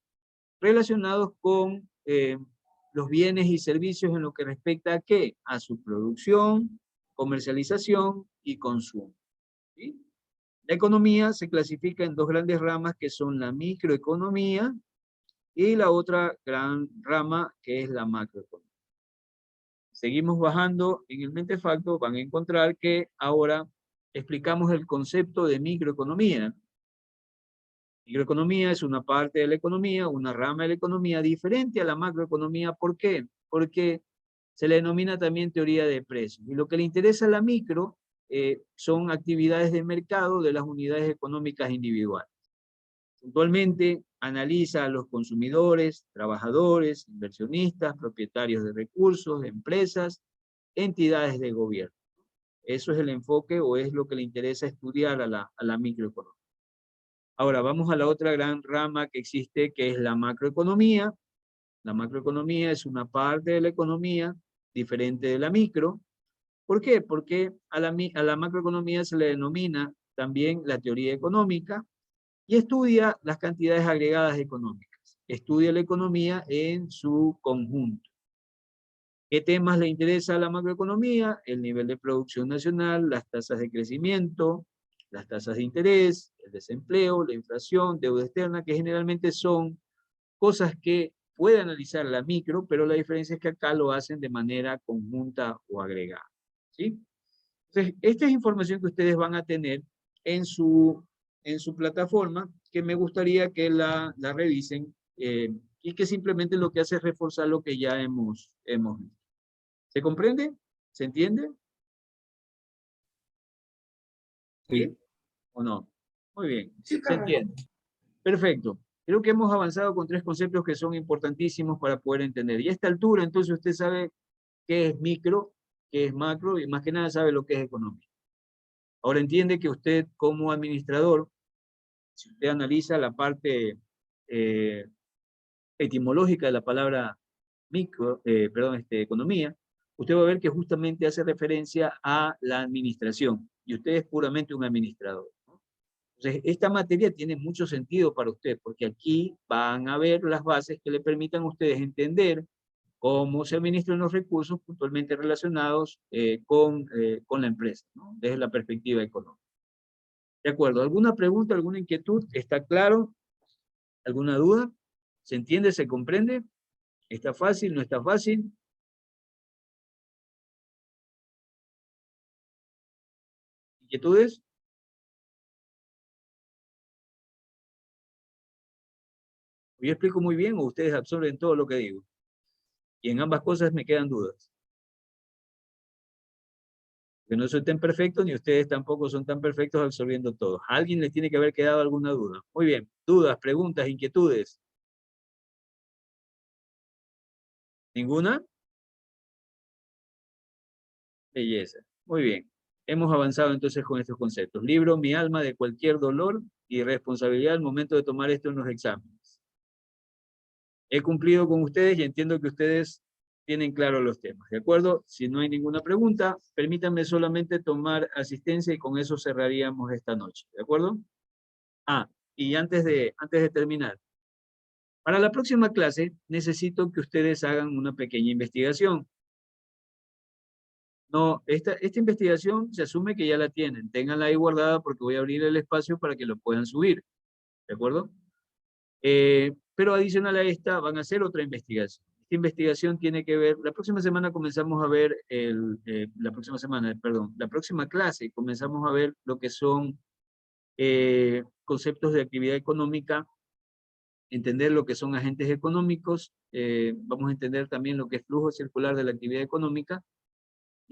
relacionados con los bienes y servicios en lo que respecta a ¿qué? A su producción, comercialización y consumo, ¿sí? La economía se clasifica en dos grandes ramas que son la microeconomía y la otra gran rama que es la macroeconomía. Seguimos bajando en el mentefacto, van a encontrar que ahora explicamos el concepto de microeconomía. Microeconomía es una parte de la economía, una rama de la economía diferente a la macroeconomía. ¿Por qué? Porque se le denomina también teoría de precios. Y lo que le interesa a la micro son actividades de mercado de las unidades económicas individuales. Puntualmente analiza a los consumidores, trabajadores, inversionistas, propietarios de recursos, empresas, entidades de gobierno. Eso es el enfoque o es lo que le interesa estudiar a la microeconomía. Ahora vamos a la otra gran rama que existe, que es la macroeconomía. La macroeconomía es una parte de la economía diferente de la micro. ¿Por qué? Porque a la macroeconomía se le denomina también la teoría económica y estudia las cantidades agregadas económicas. Estudia la economía en su conjunto. ¿Qué temas le interesa a la macroeconomía? El nivel de producción nacional, las tasas de crecimiento, las tasas de interés, el desempleo, la inflación, deuda externa, que generalmente son cosas que puede analizar la micro, pero la diferencia es que acá lo hacen de manera conjunta o agregada, ¿sí? Entonces, esta es información que ustedes van a tener en su plataforma, que me gustaría que la revisen y que simplemente lo que hace es reforzar lo que ya hemos visto. ¿Se comprende? ¿Se entiende? ¿Sí? ¿O no? Muy bien, Sí, se claro. entiende. Perfecto. Creo que hemos avanzado con 3 conceptos que son importantísimos para poder entender. Y a esta altura, entonces, usted sabe qué es micro, qué es macro, y más que nada sabe lo que es economía. Ahora entiende que usted, como administrador, si usted analiza la parte etimológica de la palabra economía, usted va a ver que justamente hace referencia a la administración, y usted es puramente un administrador, ¿no? Entonces, esta materia tiene mucho sentido para usted, porque aquí van a ver las bases que le permitan a ustedes entender cómo se administran los recursos puntualmente relacionados con la empresa, ¿no? Desde la perspectiva económica. De acuerdo, ¿alguna pregunta, alguna inquietud? ¿Está claro? ¿Alguna duda? ¿Se entiende, se comprende? ¿Está fácil, no está fácil? ¿Inquietudes? ¿Yo explico muy bien o ustedes absorben todo lo que digo? Y en ambas cosas me quedan dudas. Que no soy tan perfecto, ni ustedes tampoco son tan perfectos absorbiendo todo. ¿A alguien les tiene que haber quedado alguna duda? Muy bien. ¿Dudas, preguntas, inquietudes? ¿Ninguna? Belleza. Muy bien. Hemos avanzado entonces con estos conceptos. Libro mi alma de cualquier dolor y responsabilidad al momento de tomar esto en los exámenes. He cumplido con ustedes y entiendo que ustedes tienen claros los temas. ¿De acuerdo? Si no hay ninguna pregunta, permítanme solamente tomar asistencia y con eso cerraríamos esta noche. ¿De acuerdo? Y antes de terminar, para la próxima clase necesito que ustedes hagan una pequeña investigación. No, esta investigación se asume que ya la tienen. Ténganla ahí guardada porque voy a abrir el espacio para que lo puedan subir. ¿De acuerdo? Pero adicional a esta van a hacer otra investigación. Esta investigación tiene que ver, la próxima semana comenzamos a ver, la próxima clase comenzamos a ver lo que son conceptos de actividad económica, entender lo que son agentes económicos, vamos a entender también lo que es flujo circular de la actividad económica,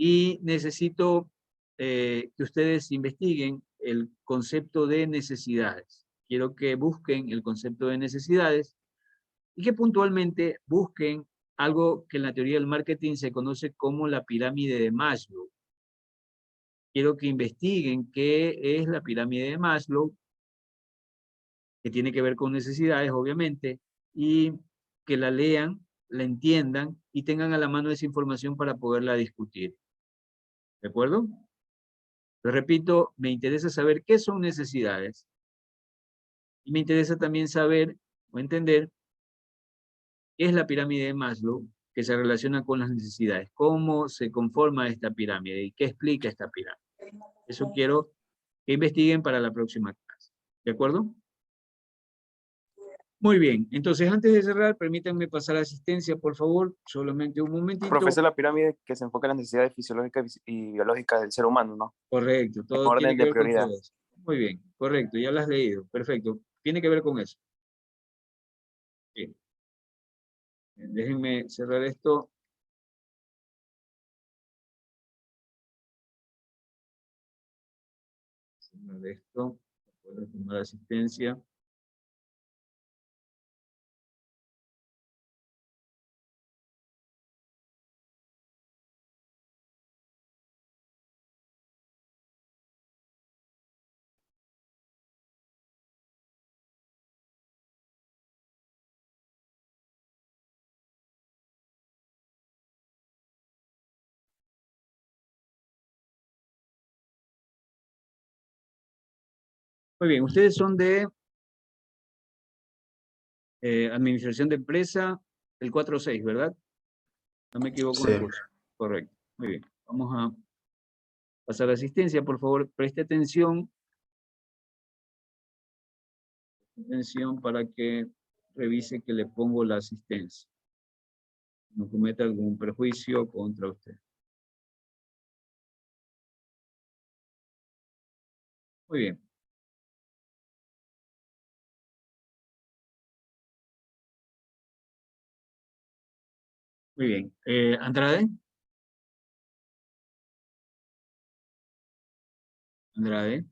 y necesito que ustedes investiguen el concepto de necesidades. Quiero que busquen el concepto de necesidades y que puntualmente busquen algo que en la teoría del marketing se conoce como la pirámide de Maslow. Quiero que investiguen qué es la pirámide de Maslow, que tiene que ver con necesidades, obviamente, y que la lean, la entiendan y tengan a la mano esa información para poderla discutir. ¿De acuerdo? Lo repito, me interesa saber qué son necesidades y me interesa también saber o entender qué es la pirámide de Maslow, que se relaciona con las necesidades, cómo se conforma esta pirámide y qué explica esta pirámide. Eso quiero que investiguen para la próxima clase. ¿De acuerdo? Muy bien, entonces antes de cerrar, permítanme pasar a asistencia, por favor, solamente un momentito. Profesor, la pirámide que se enfoca en las necesidades fisiológicas y biológicas del ser humano, ¿no? Correcto, En todo tiene orden que de ver con prioridad. todo eso. Muy bien, correcto, ya lo has leído, perfecto. Tiene que ver con eso. Bien. Déjenme cerrar esto. Cerrar esto, para poder tomar asistencia. Muy bien, ustedes son de Administración de Empresa, el 4-6, ¿verdad? No me equivoco en el Sí. curso. Correcto, muy bien. Vamos a pasar a asistencia, por favor, preste atención. Atención para que revise que le pongo la asistencia. No cometa algún perjuicio contra usted. Muy bien. Muy bien. Andrade. Andrade.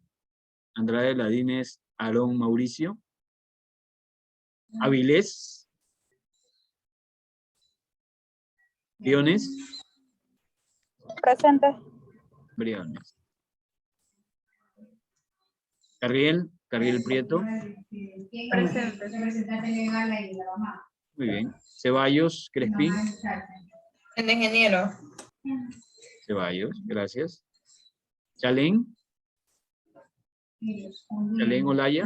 Andrade Ladines Aarón Mauricio. Avilés. Briones. Presente. Briones. Carriel Prieto. Presente. Muy bien. Ceballos Crespín. El ingeniero. Ceballos, gracias. Chalén. Chalén Olaya.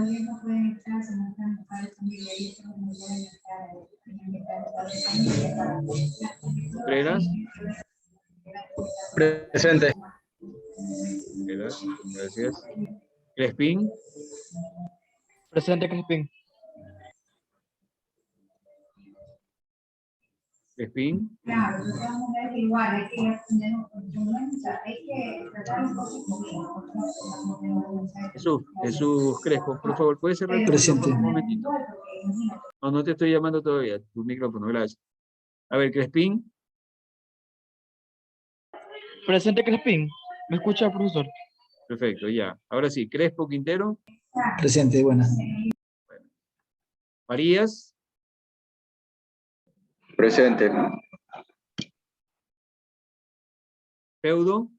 Contreras. Presente. Gracias. Crespín. Presente, Crispín. Crespín. Claro, vamos a ver que igual hay que hay que tratar un poco. Jesús Crespo, por favor, ¿puede ser Presente. un momentito? No, no te estoy llamando todavía, tu micrófono, gracias. A ver, Crespín. Presente, Crispín. ¿Me escucha, profesor? Perfecto, ya. Ahora sí, Crespo Quintero. Presente, buenas. Farías. Presente. Feudo.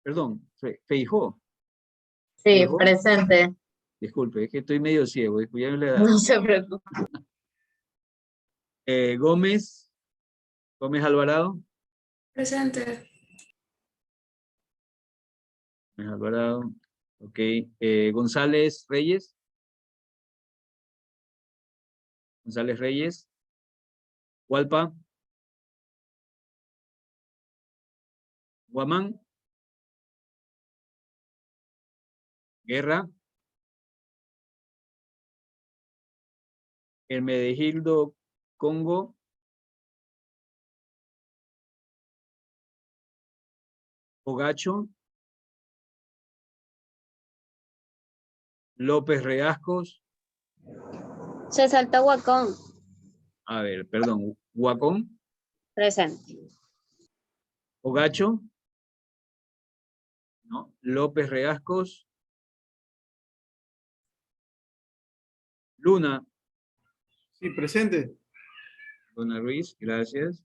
Perdón, Feijó. Sí, Feijó. presente. Disculpe, es que estoy medio ciego, ya la edad. No se preocupe. Gómez Alvarado. Presente. Gómez Alvarado. Ok. González Reyes. González Reyes. Hualpa. Guamán. Guerra. Hermenegildo Congo. Ogacho. López Reascos. Se saltó Huacón. A ver, perdón. Huacón. Presente. Ogacho. ¿No? López Reascos. Luna. Sí, presente. Luna Ruiz, gracias.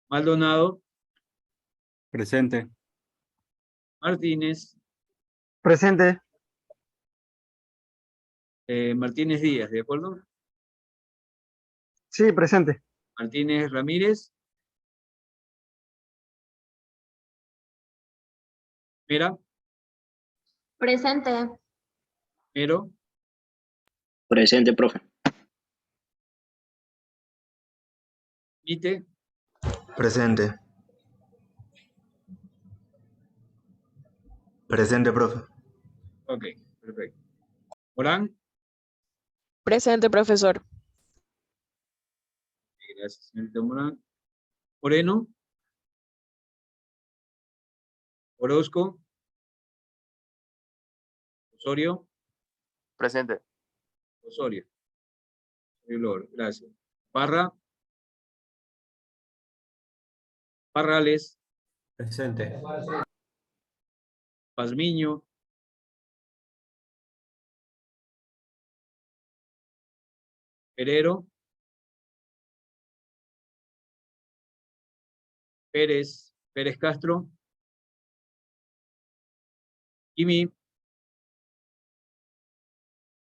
Maldonado. Presente. Martínez. Presente. Martínez Díaz, ¿de acuerdo? Sí, presente. Martínez Ramírez. Mera. Presente. Mero. Presente, profe. Mite. Presente. Presente, profe. Ok, perfecto. Morán. Presente, profesor. Gracias, señorita Morán. Moreno. Orozco. Osorio. Presente. Osorio. Gracias. Parra. Parrales. Presente. Pazmiño. Herero. Pérez Castro. Jimmy.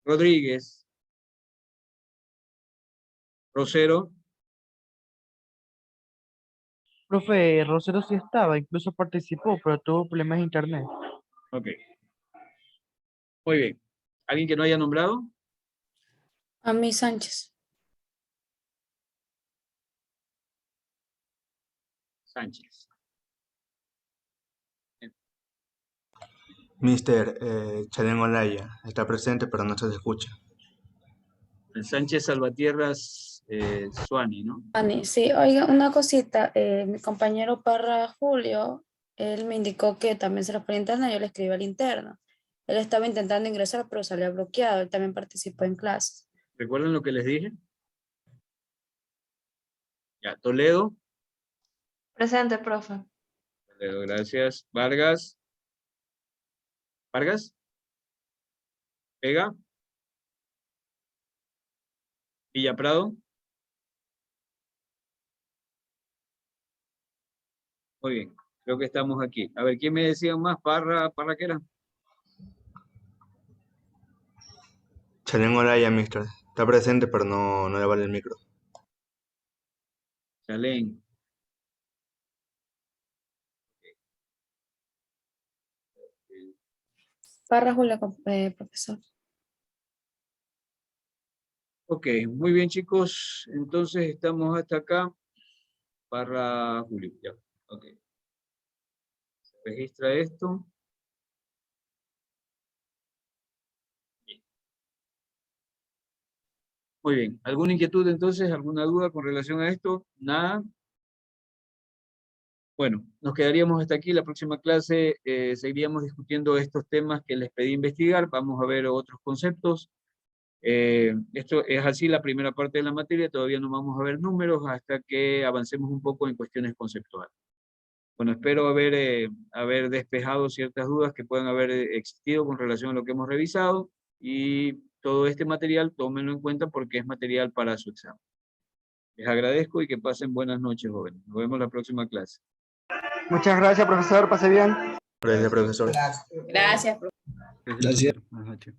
Rodríguez. Rosero. Profe, Rosero sí estaba, incluso participó, pero tuvo problemas de internet. Ok. Muy bien. ¿Alguien que no haya nombrado? A mí Sánchez. Sánchez. Mister Chalén Olaya está presente, pero no se le escucha. El Sánchez Salvatierras Suani, ¿no? Ani, sí, oiga, una cosita. Mi compañero Parra Julio, él me indicó que también se lo por internet, yo le escribí al interno. Él estaba intentando ingresar, pero salía bloqueado. Él también participó en clases. ¿Recuerdan lo que les dije? Ya, Toledo. Presente, profe. Toledo, gracias. Vargas. Vargas. Vega. Villa Prado. Muy bien, creo que estamos aquí. A ver, ¿quién me decía más? ¿Parra qué era? Chalen Olaya, mister. Está presente, pero no le vale el micro. Chalén. Parra Julio, profesor. Ok, muy bien, chicos. Entonces estamos hasta acá. Parra Julio, ya. Ok. Se registra esto. Bien. Muy bien. ¿Alguna inquietud entonces? ¿Alguna duda con relación a esto? Nada. Bueno, nos quedaríamos hasta aquí. La próxima clase seguiríamos discutiendo estos temas que les pedí investigar. Vamos a ver otros conceptos. Esto es así la primera parte de la materia. Todavía no vamos a ver números hasta que avancemos un poco en cuestiones conceptuales. Bueno, espero haber despejado ciertas dudas que puedan haber existido con relación a lo que hemos revisado. Y todo este material, tómenlo en cuenta porque es material para su examen. Les agradezco y que pasen buenas noches, jóvenes. Nos vemos la próxima clase. Muchas gracias, profesor. Pase bien. Gracias, profesor. Gracias, Gracias. Buenas noches.